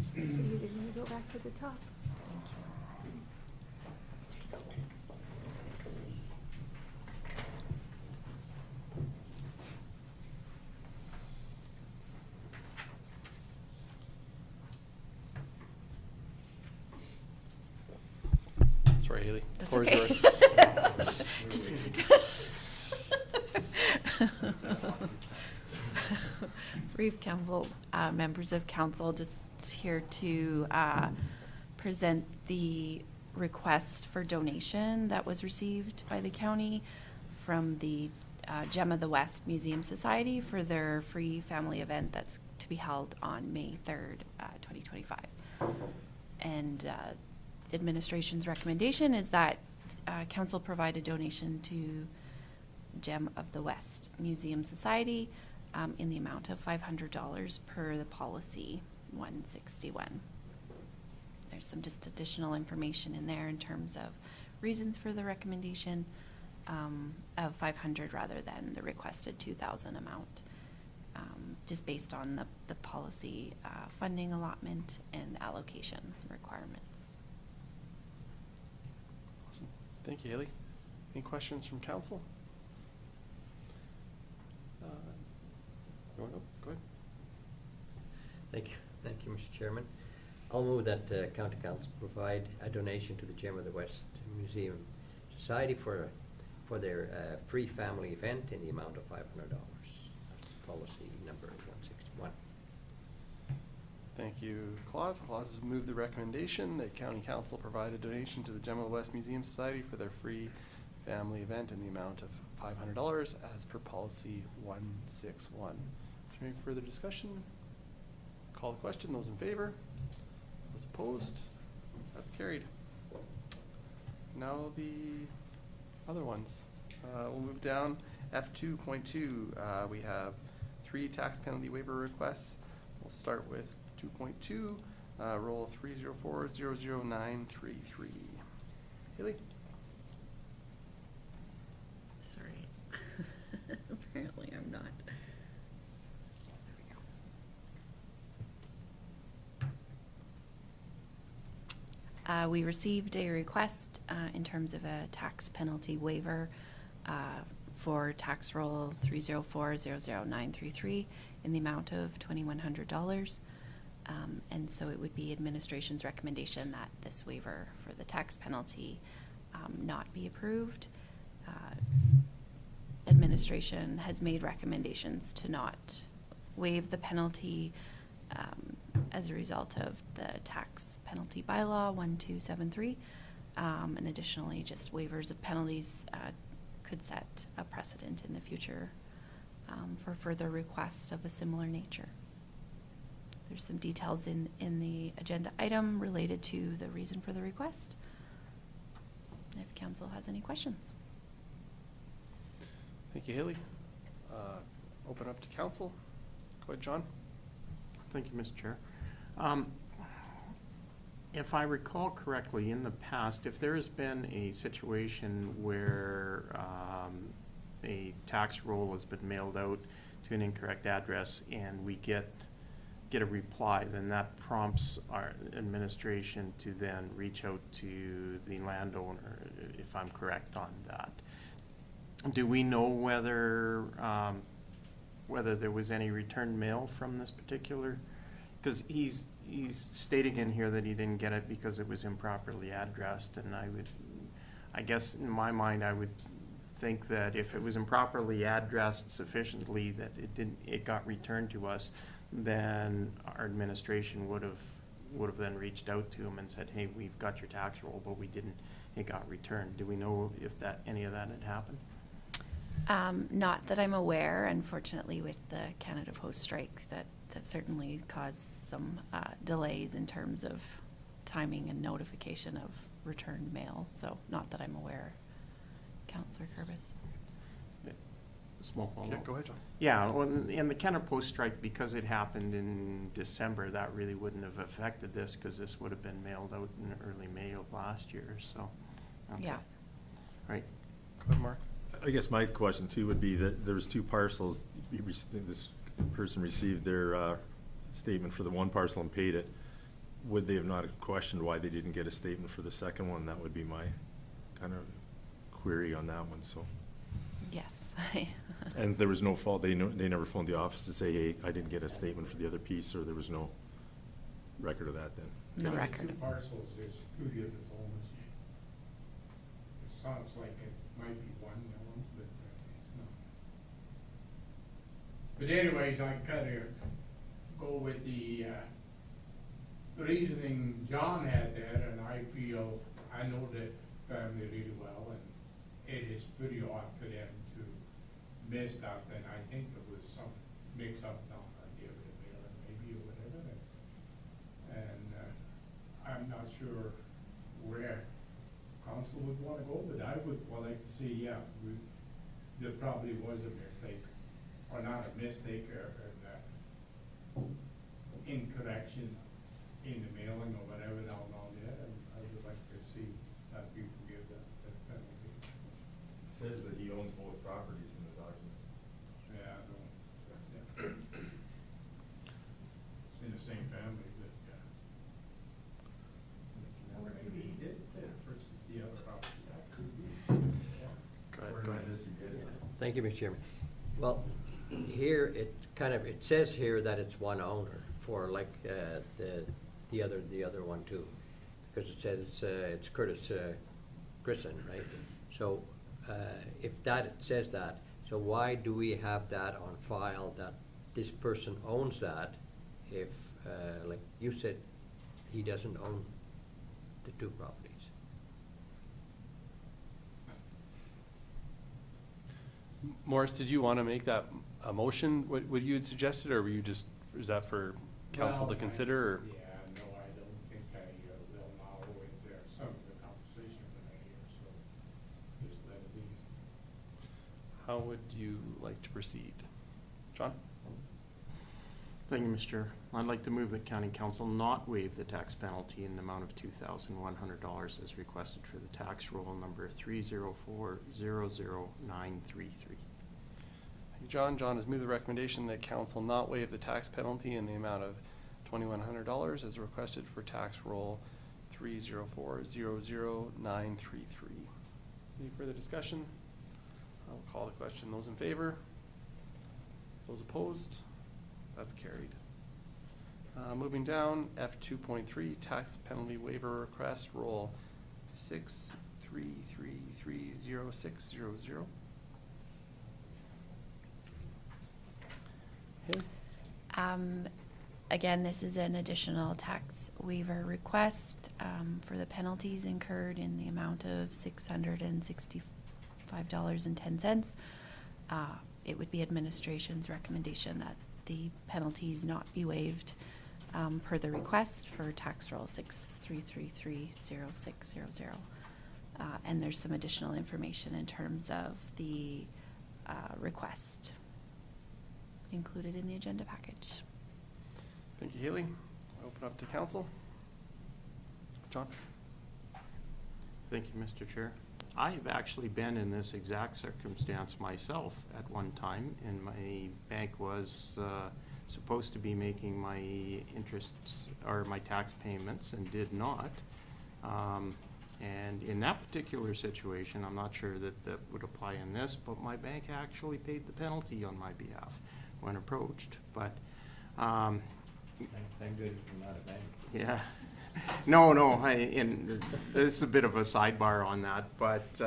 Just makes it easier when you go back to the top. Sorry, Haley. That's Floor is okay. yours. Just- Reeve Campbell, members of council, just here to present the request for donation that was received by the county from the Gem of the West Museum Society for their free family event that's to be held on May 3rd, 2025. And the administration's recommendation is that council provide a donation to Gem of the West Museum Society in the amount of $500 per the policy 161. There's some just additional information in there in terms of reasons for the recommendation of 500 rather than the requested 2,000 amount, just based on the policy funding allotment and allocation requirements. Awesome. Thank you, Haley. Any questions from council? Go ahead. Thank you, Mr. Chairman. I'll move that county council provide a donation to the Gem of the West Museum Society for their free family event in the amount of $500. Policy number 161. Thank you, Claus. Claus has moved the recommendation that county council provide a donation to the Gem of the West Museum Society for their free family event in the amount of $500 as per policy 161. Is there any further discussion? Call the question. Those in favor? Those opposed? That's carried. Now the other ones. We'll move down. F2.2, we have 3 tax penalty waiver requests. We'll start with 2.2, roll 304-00933. Haley? Sorry. Apparently I'm not. We received a request in terms of a tax penalty waiver for tax roll 304-00933 in the amount of $2,100. And so it would be administration's recommendation that this waiver for the tax penalty not be approved. Administration has made recommendations to not waive the penalty as a result of the tax penalty bylaw 1273. And additionally, just waivers of penalties could set a precedent in the future for further requests of a similar nature. There's some details in the agenda item related to the reason for the request. If council has any questions. Thank you, Haley. Open up to council. Go ahead, John. Thank you, Mr. Chair. If I recall correctly, in the past, if there has been a situation where a tax roll has been mailed out to an incorrect address and we get a reply, then that prompts our administration to then reach out to the landowner, if I'm correct on that. Do we know whether there was any return mail from this particular? Because he's stating in here that he didn't get it because it was improperly addressed, and I guess in my mind I would think that if it was improperly addressed sufficiently that it got returned to us, then our administration would have then reached out to him and said, hey, we've got your tax roll, but we didn't, it got returned. Do we know if any of that had happened? Not that I'm aware. Unfortunately, with the Canada Post strike, that certainly caused some delays in terms of timing and notification of returned mail. So not that I'm aware. Councillor Kerbis. Small follow-up. Yeah, go ahead, John. Yeah, well, and the Canada Post strike, because it happened in December, that really wouldn't have affected this because this would have been mailed out in early May of last year, so. Okay. Yeah. Right. Go ahead, Mark. I guess my question too would be that there's 2 parcels. This person received their statement for the one parcel and paid it. would they have not questioned why they didn't get a statement for the second one? That would be my kind of query on that one, so. Yes. And there was no fault, they never phoned the office to say, hey, I didn't get a statement for the other piece, or there was no record of that then? No There's record. two parcels, there's two different owners. It sounds like it might be one owner, but it's not. But anyways, I kinda go with the reasoning John had there, and I feel, I know the family really well, and it is pretty odd for them to miss that, and I think there was some mix-up down there with the mailer maybe or whatever. And I'm not sure where council would wanna go, but I would like to see, yeah, there probably was a mistake, or not a mistake, or an incorrection in the mailing or whatever down there, and I would like to see that we forgive that penalty. It says that he owns both properties in the document. Yeah, I know. Yeah. It's in the same family, but, or maybe he did purchase the other property. That could be. Yeah. Go ahead. Thank you, Mr. Chairman. Well, here, it says here that it's one owner for like, the other one too. Because it says, it's Curtis, Grisson, right? So, if it says that, so why do we have that on file that this person owns that if, like you said, he doesn't own the two properties? Morris, did you want to make that a motion, what you had suggested, or were you just, is that for council to Well, consider, or? Yeah, no, I don't think I will now with some of the conversation that I hear, so just let it be. How would you like to proceed? John? Thank you, Mr. Chair. I'd like to move that county council not waive the tax penalty in the amount of $2,100 as requested for the tax roll number 304-00933. Thank you, John. John has moved the recommendation that council not waive the tax penalty in the amount of $2,100 as requested for tax roll 304-00933. Any further discussion? I'll call the question. Those in favor? Those opposed? That's carried. Moving down, F2.3, tax penalty waiver request, roll 6333600. Haley? Again, this is an additional tax waiver request for the penalties incurred in the amount of $665.10. It would be administration's recommendation that the penalties not be waived per the request for tax roll 6333600. And there's some additional information in terms of the request included in the agenda package. Thank you, Haley. Open up to council. John? Thank you, Mr. Chair. I've actually been in this exact circumstance myself at one time, and my bank was supposed to be making my interests or my tax payments and did not. And in that particular situation, I'm not sure that that would apply in this, but my bank actually paid the penalty on my behalf when approached. But Thank goodness we're not a bank. yeah. No, and this is a bit of a sidebar on that, but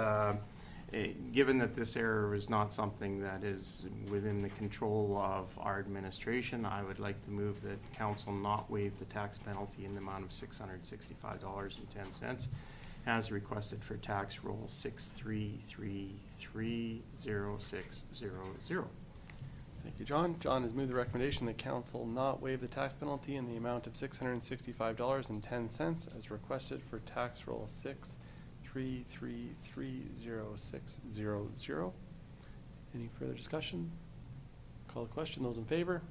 given that this error is not something that is within the control of our administration, I would like to move that council not waive the tax penalty in the amount of $665.10 as requested for tax roll 6333600. Thank you, John. John has moved the recommendation that council not waive the tax penalty in the amount of $665.10 as requested for tax roll 6333600. Any further discussion? Call the question. Those in favor?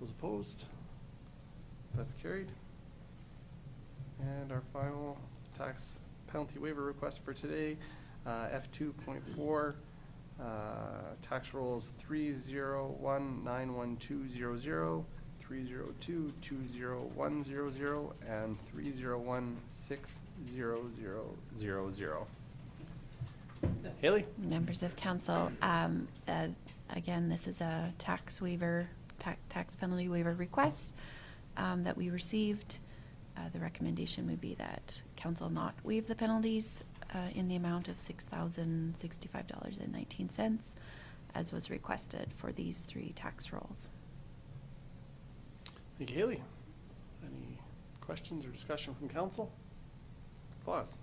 Those opposed? That's carried. And our final tax penalty waiver request for today, F2.4. Tax rolls 301-91200, 302-20100, and 301-60000. Haley? Members of council, again, this is a tax waiver, tax penalty waiver request that we received. The recommendation would be that council not waive the penalties in the amount of $6,065.19, as was requested for these 3 tax rolls. Thank you, Haley. Any questions or discussion from council? Claus?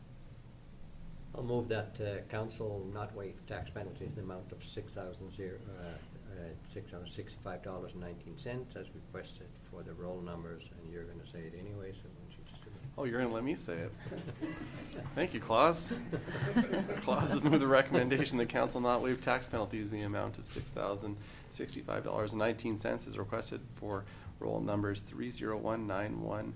I'll move that council not waive tax penalties in the amount of $6,665.19 as requested for the roll numbers, and you're going to say it anyway, so why don't you just do it? Oh, you're going to let me say it. Thank you, Claus. Claus has moved the recommendation that council not waive tax penalties in the amount of $6,065.19 as requested for roll numbers 30191-200,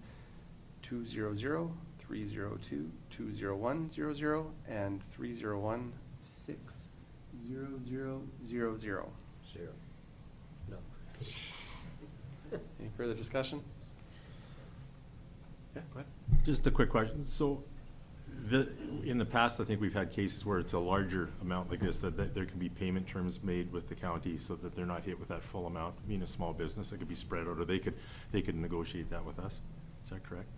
302-20100, and 301-60000. 0. No. Any further discussion? Yeah, go ahead. Just a quick question. So, in the past, I think we've had cases where it's a larger amount like this, that there can be payment terms made with the county so that they're not hit with that full amount. I mean, a small business, it could be spread out, or they could negotiate that with us. Is that correct?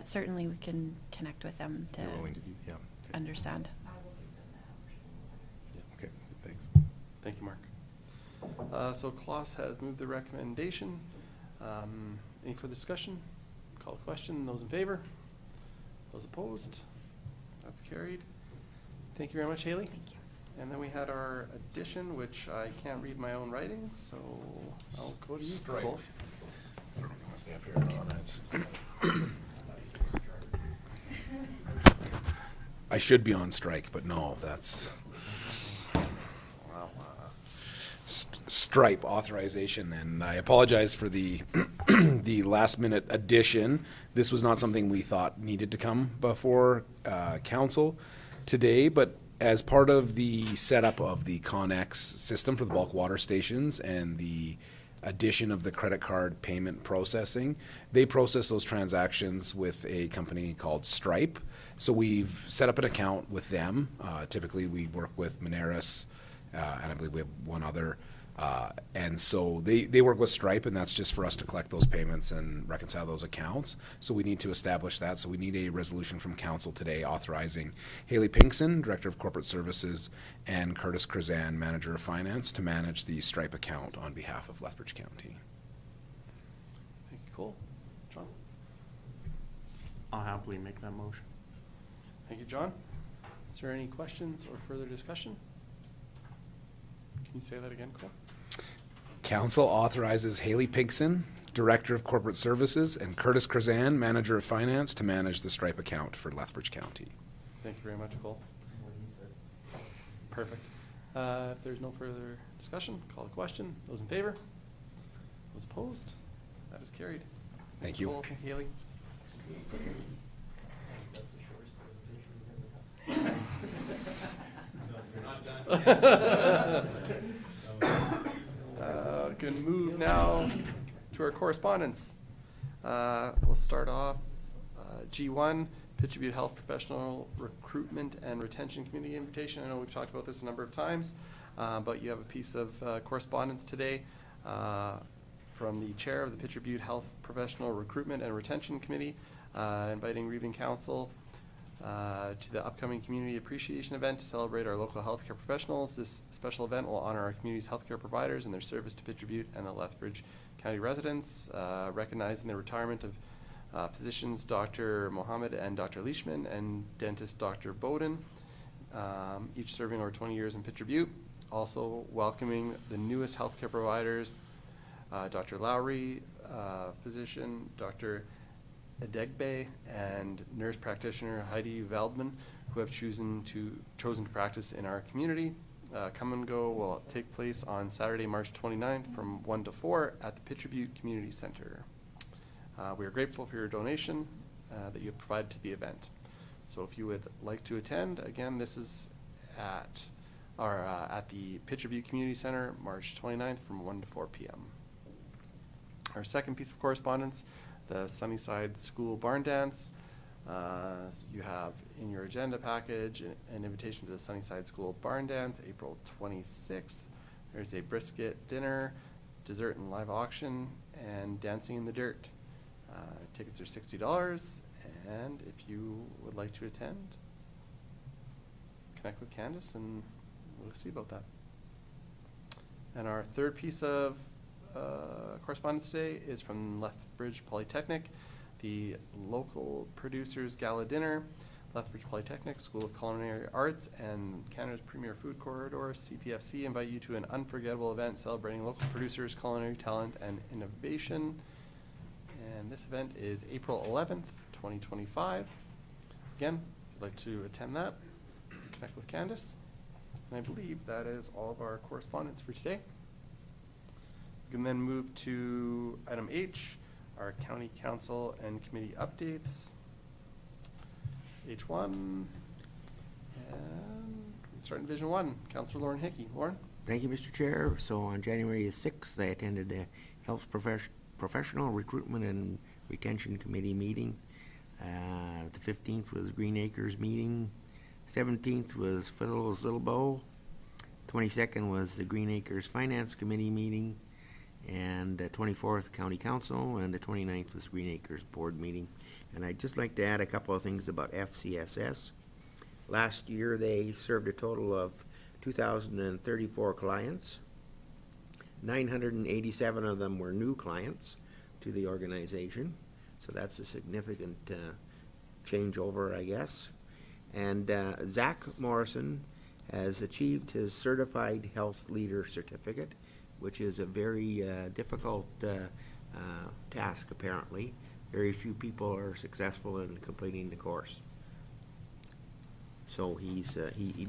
Certainly, we can connect with them to You're willing to do, yeah. Okay. understand. I will give them that option. Yeah, okay, thanks. Thank you, Mark. So Klaus has moved the recommendation. Any further discussion? Call the question. Those in favor? Those opposed? That's carried. Thank you very much, Haley. Thank you. And then we had our addition, which I can't read my own writing, so I'll go to you, Strike. Cole. I don't know if I stay up here or not. I should be on strike, but no, that's Wow. stripe authorization, and I apologize for the the last minute addition. This was not something we thought needed to come before council today, but as part of the setup of the Connex system for the bulk water stations and the addition of the credit card payment processing, they process those transactions with a company called Stripe. So we've set up an account with them. Typically, we work with Moneris, and I believe we have one other. And so they work with Stripe, and that's just for us to collect those payments and reconcile those accounts. So we need to establish that. So we need a resolution from council today authorizing Haley Pinkson, Director of Corporate Services, and Curtis Krazan, Manager of Finance, to manage the Stripe account on behalf of Lethbridge County. Thank you, Cole. John? I'll happily make that motion. Thank you, John. Is there any questions or further discussion? Can you say that again, Cole? Council authorizes Haley Pinkson, Director of Corporate Services, and Curtis Krazan, Manager of Finance, to manage the Stripe account for Lethbridge County. Thank you very much, Cole. Perfect. If there's no further discussion, call the question. Those in favor? Those opposed? That is carried. Thank you. Cole, thank you, Haley. Gonna move now to our correspondence. We'll start off G1, Pitcher Butte Health Professional Recruitment and Retention Community Invitation. I know we've talked about this a number of times, but you have a piece of correspondence today from the chair of the Pitcher Butte Health Professional Recruitment and Retention Committee, inviting Reading Council to the upcoming Community Appreciation Event to celebrate our local healthcare professionals. This special event will honor our community's healthcare providers and their service to Pitcher Butte and the Lethbridge County residents, recognizing the retirement of physicians Dr. Mohammed and Dr. Leishman and dentist Dr. Bowden, each serving over 20 years in Pitcher Butte. Also welcoming the newest healthcare providers, Dr. Lowry, physician, Dr. Adegbe, and nurse practitioner Heidi Veldman, who have chosen to practice in our community. Come and Go will take place on Saturday, March 29th from 1 to 4 at the Pitcher Butte Community Center. We are grateful for your donation that you have provided to the event. So if you would like to attend, again, this is at the Pitcher Butte Community Center, March 29th from 1 to 4 p.m. Our second piece of correspondence, the Sunnyside School Barn Dance. You have in your agenda package an invitation to the Sunnyside School Barn Dance, April 26th. There's a brisket dinner, dessert and live auction, and dancing in the dirt. Tickets are $60, and if you would like to attend, connect with Candace and we'll see about that. And our third piece of correspondence today is from Lethbridge Polytechnic, the Local Producers Gala Dinner. Lethbridge Polytechnic, School of Culinary Arts, and Canada's Premier Food Corridor, CPFC, invite you to an unforgettable event celebrating local producers, culinary talent, and innovation. And this event is April 11th, 2025. Again, if you'd like to attend that, connect with Candace. And I believe that is all of our correspondence for today. We can then move to item H, our county council and committee updates. H1, and we start in Division 1. Councillor Lauren Hickey. Lauren? Thank you, Mr. Chair. So on January 6th, I attended the Health Professional Recruitment and Retention Committee meeting. The 15th was Green Acres meeting. 17th was Fiddle's Little Bow. 22nd was the Green Acres Finance Committee meeting. And the 24th, County Council, and the 29th was Green Acres Board meeting. And I'd just like to add a couple of things about FCSS. Last year, they served a total of 2,034 clients. 987 of them were new clients to the organization. So that's a significant changeover, I guess. And Zach Morrison has achieved his Certified Health Leader Certificate, which is a very difficult task, apparently. Very few people are successful in completing the course. So he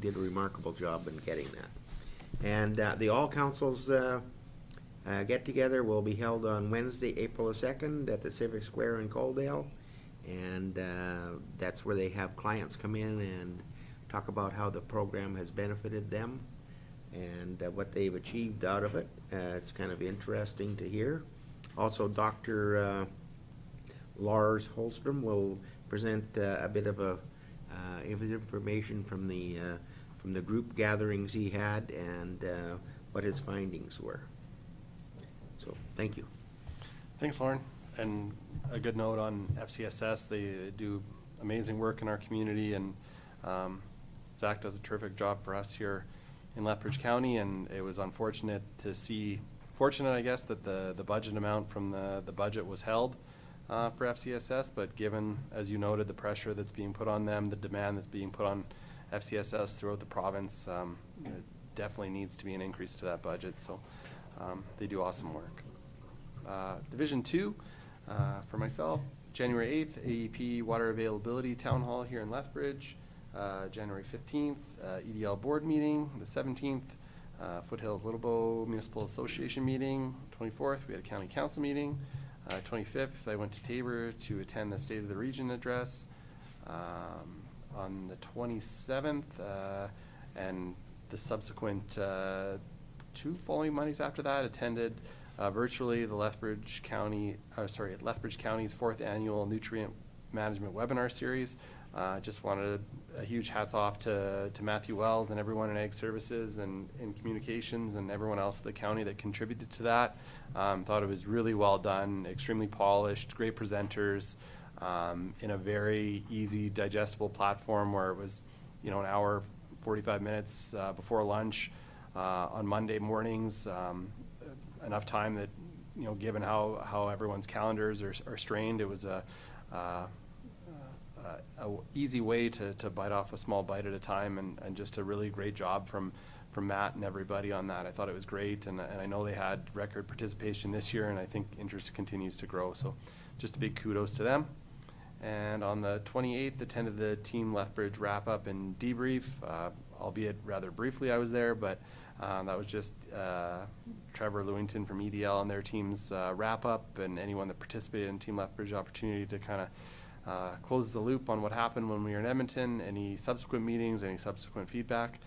did a remarkable job in getting that. And the All Councils get-together will be held on Wednesday, April the 2nd at the Civic Square in Coaldale. And that's where they have clients come in and talk about how the program has benefited them and what they've achieved out of it. It's kind of interesting to hear. Also, Dr. Lars Holstrom will present a bit of his information from the group gatherings he had and what his findings were. So, thank you. Thanks, Lauren. And a good note on FCSS, they do amazing work in our community, and Zach does a terrific job for us here in Lethbridge County, and it was unfortunate to see, fortunate I guess, that the budget amount from the budget was held for FCSS, but given, as you noted, the pressure that's being put on them, the demand that's being put on FCSS throughout the province, it definitely needs to be an increase to that budget, so they do awesome work. Division 2, for myself, January 8th, AEP Water Availability Town Hall here in Lethbridge. January 15th, EDL Board meeting. The 17th, Foothills Little Bow Municipal Association meeting. 24th, we had a County Council meeting. 25th, I went to Tabor to attend the State of the Region address. On the 27th, and the subsequent 2 following Mondays after that, attended virtually the Lethbridge County's 4th annual Nutrient Management Webinar Series. Just wanted a huge hats off to Matthew Wells and everyone in Ag Services and in Communications and everyone else at the county that contributed to that. Thought it was really well done, extremely polished, great presenters, in a very easy, digestible platform where it was, an hour, 45 minutes before lunch on Monday mornings. Enough time that, given how everyone's calendars are strained, it was a easy way to bite off a small bite at a time, and just a really great job from Matt and everybody on that. I thought it was great, and I know they had record participation this year, and I think interest continues to grow, so just a big kudos to them. And on the 28th, attended the Team Lethbridge wrap-up and debrief, albeit rather briefly I was there, but that was just Trevor Lewington from EDL and their team's wrap-up, and anyone that participated in Team Lethbridge opportunity to kind of close the loop on what happened when we were in Edmonton, any subsequent meetings, any subsequent feedback.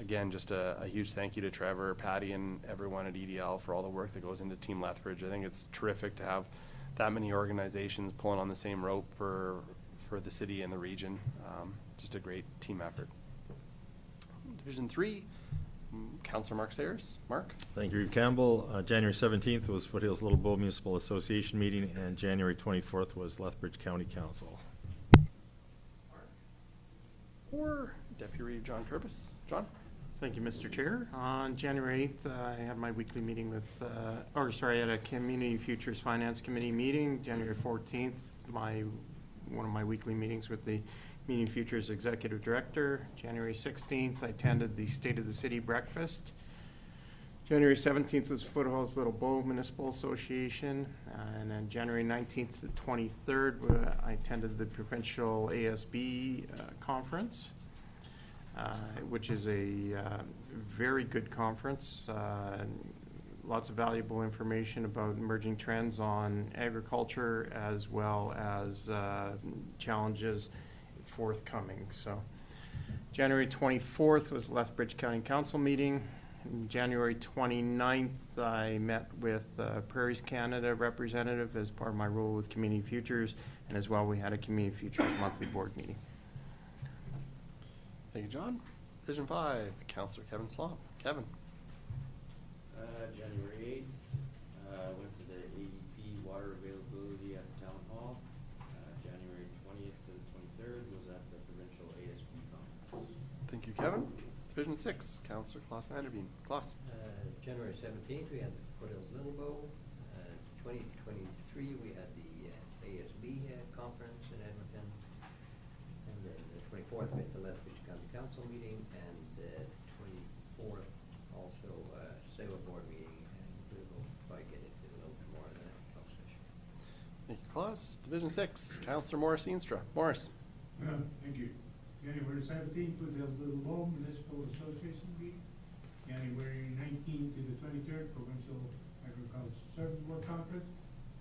Again, just a huge thank you to Trevor, Patty, and everyone at EDL for all the work that goes into Team Lethbridge. I think it's terrific to have that many organizations pulling on the same rope for the city and the region. Just a great team effort. Division 3, Councillor Mark Sayers. Mark? Thank you, Reeve Campbell. January 17th was Foothills Little Bow Municipal Association meeting, and January 24th was Lethbridge County Council. Or Deputy Reeve John Kurbis. John? Thank you, Mr. Chair. On January 8th, I had my weekly meeting with, I had a Community Futures Finance Committee meeting. January 14th, one of my weekly meetings with the Community Futures Executive Director. January 16th, I attended the State of the City breakfast. January 17th was Foothills Little Bow Municipal Association. And then January 19th to 23rd, I attended the Provincial ASB conference, which is a very good conference. Lots of valuable information about emerging trends on agriculture as well as challenges forthcoming. So January 24th was Lethbridge County Council meeting. And January 29th, I met with Prairies Canada representative as part of my role with Community Futures, and as well we had a Community Futures monthly board meeting. Thank you, John. Division 5, Councillor Kevin Slop. Kevin? January 8th, went to the AEP water availability at Town Hall. January 20th to the 23rd was at the Provincial ASB conference. Thank you, Kevin. Division 6, Councillor Klaus Vanderveen. Klaus? January 17th, we had the Foothills Little Bow. 2023, we had the ASB conference in Edmonton. And then the 24th, we had the Lethbridge County Council meeting, and the 24th, also SAWA board meeting, and we will probably get into a little bit more of that closed session. Thank you, Klaus. Division 6, Councillor Morris Eenstra. Morris? Thank you. January 17th, Foothills Little Bow Municipal Association meeting. January 19th to the 23rd, Provincial Agricultural Service Board Conference.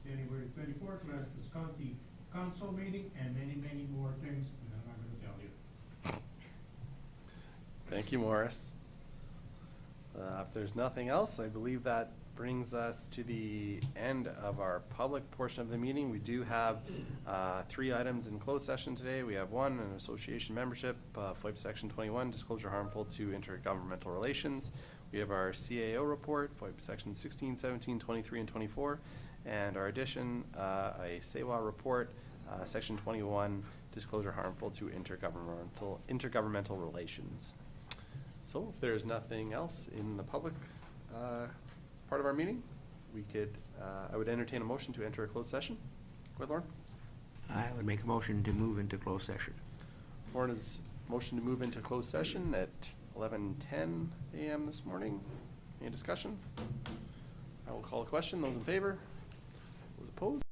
January 24th, Lethbridge County Council meeting, and many, many more things that I'm not going to tell you. Thank you, Morris. If there's nothing else, I believe that brings us to the end of our public portion of the meeting. We do have 3 items in closed session today. We have 1, an association membership, FOIP Section 21, disclosure harmful to intergovernmental relations. We have our CAO report, FOIP Section 16, 17, 23, and 24. And our addition, a SAWA report, Section 21, disclosure harmful to intergovernmental relations. So if there's nothing else in the public part of our meeting, we could, I would entertain a motion to enter a closed session. Go ahead, Lauren. I would make a motion to move into closed session. Lauren has motion to move into closed session at 11:10 a.m. this morning. Any discussion? I will call a question. Those in favor? Those opposed?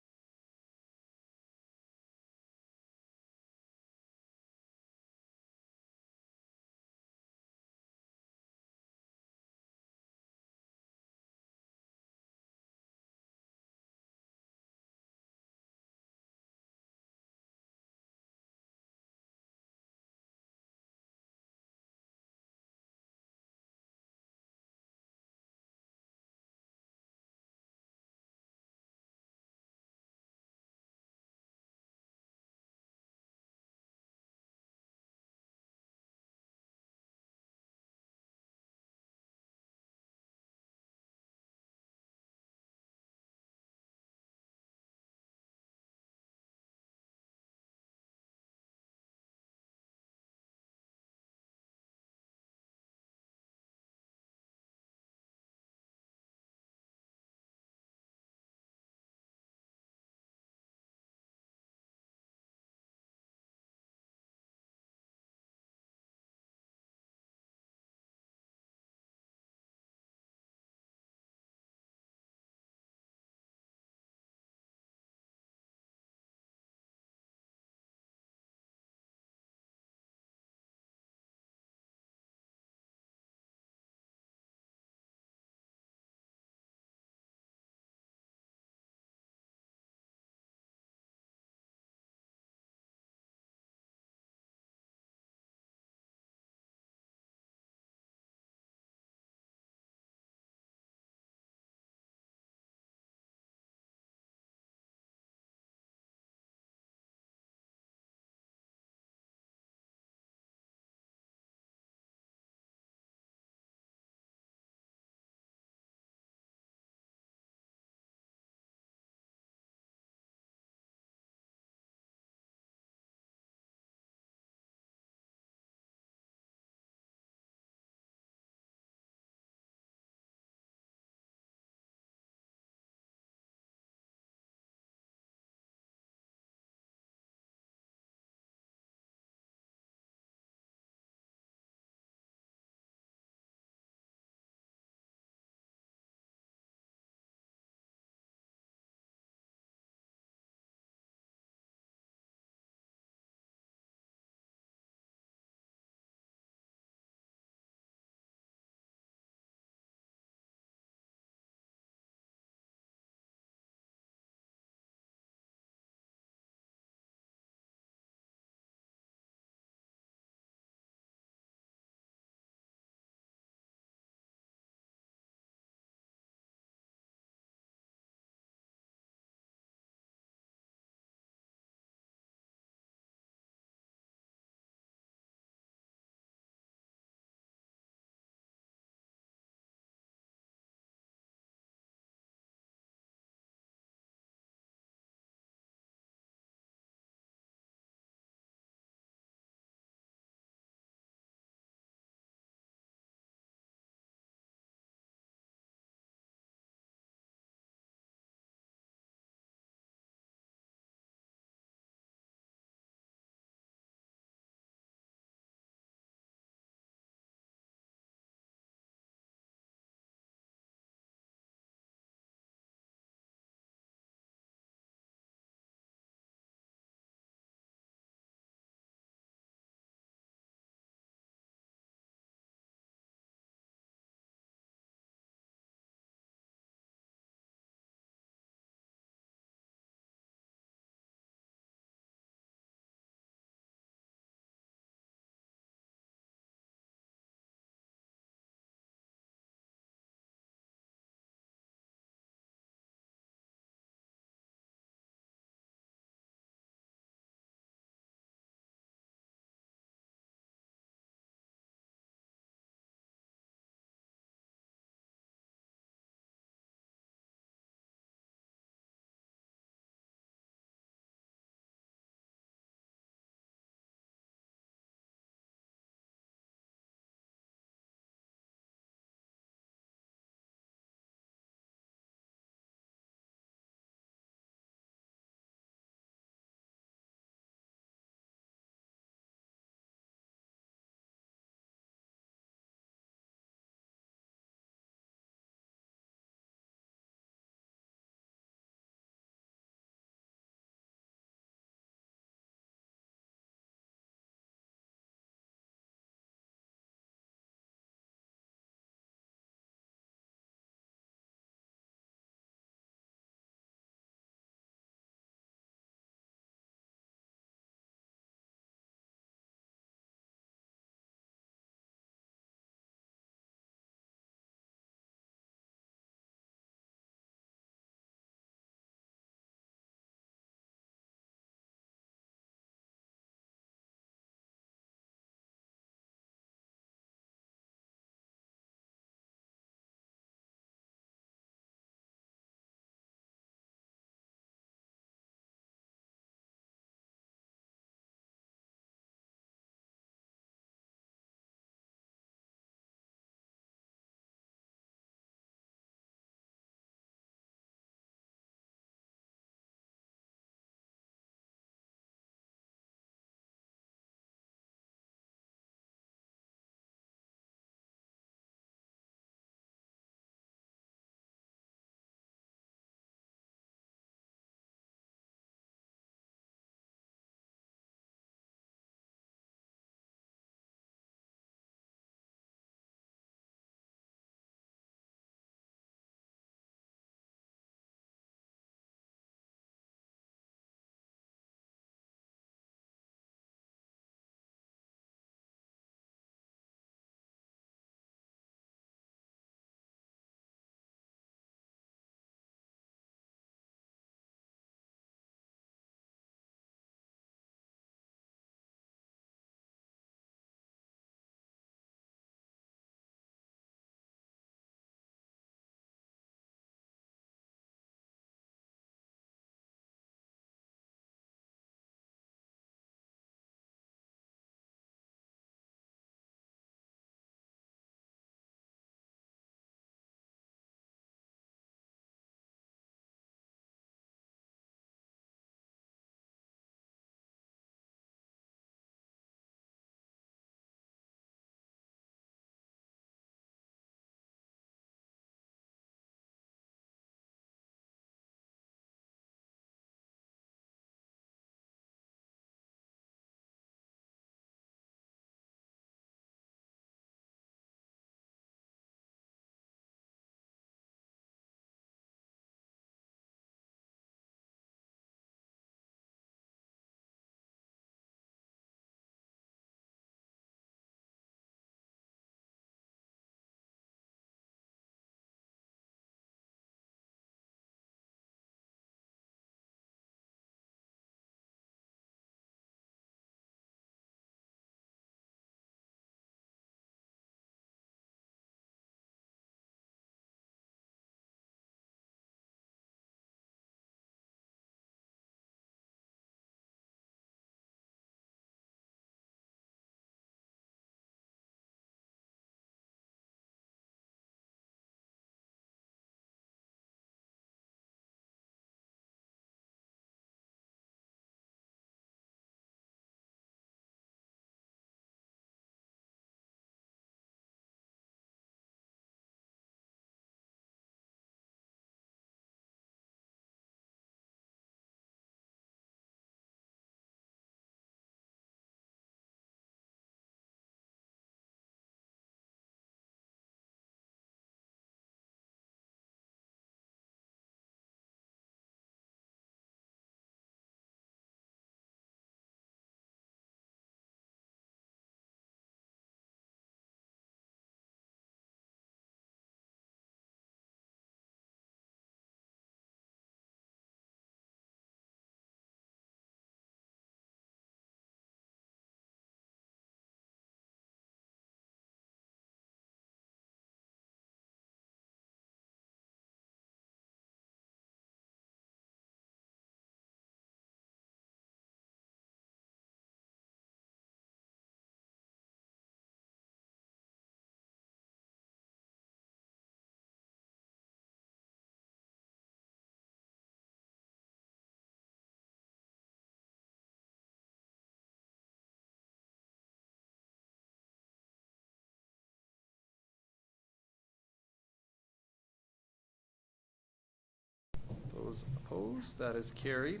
Those opposed, that is carried.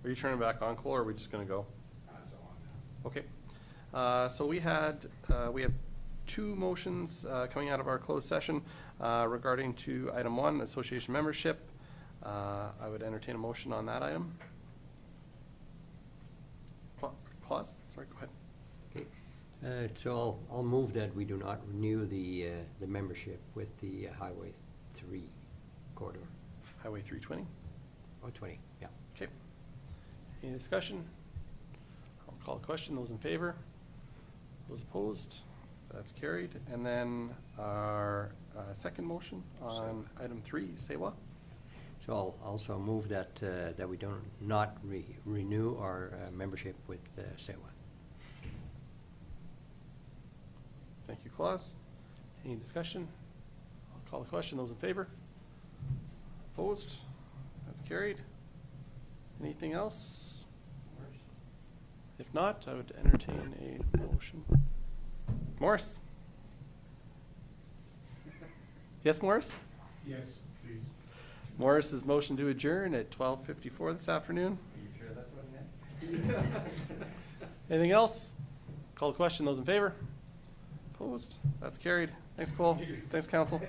Are you turning back on, Cole, or are we just gonna go? That's all on now. Okay. So we have two motions coming out of our closed session regarding to item 1, association membership. I would entertain a motion on that item. Claus, sorry, go ahead. Okay. So I'll move that we do not renew the membership with the Highway 3 corridor. Highway 320. Oh, 20, yeah. Okay. Any discussion? I'll call the question. Those in favor? Those opposed? That's carried. And then our second motion on item 3, Sewa. So I'll also move that, that we don't not renew our membership with SEWA. Thank you, Claus. Any discussion? I'll call the question. Those in favor? Opposed? That's carried. Anything else? If not, I would entertain a motion. Morris? Yes, Morris? Yes, please. Morris's motion to adjourn at 12:54 this afternoon. Are you sure that's what he meant? Anything else? Call the question. Those in favor? Opposed? That's carried. Thanks, Cole. Thanks, council.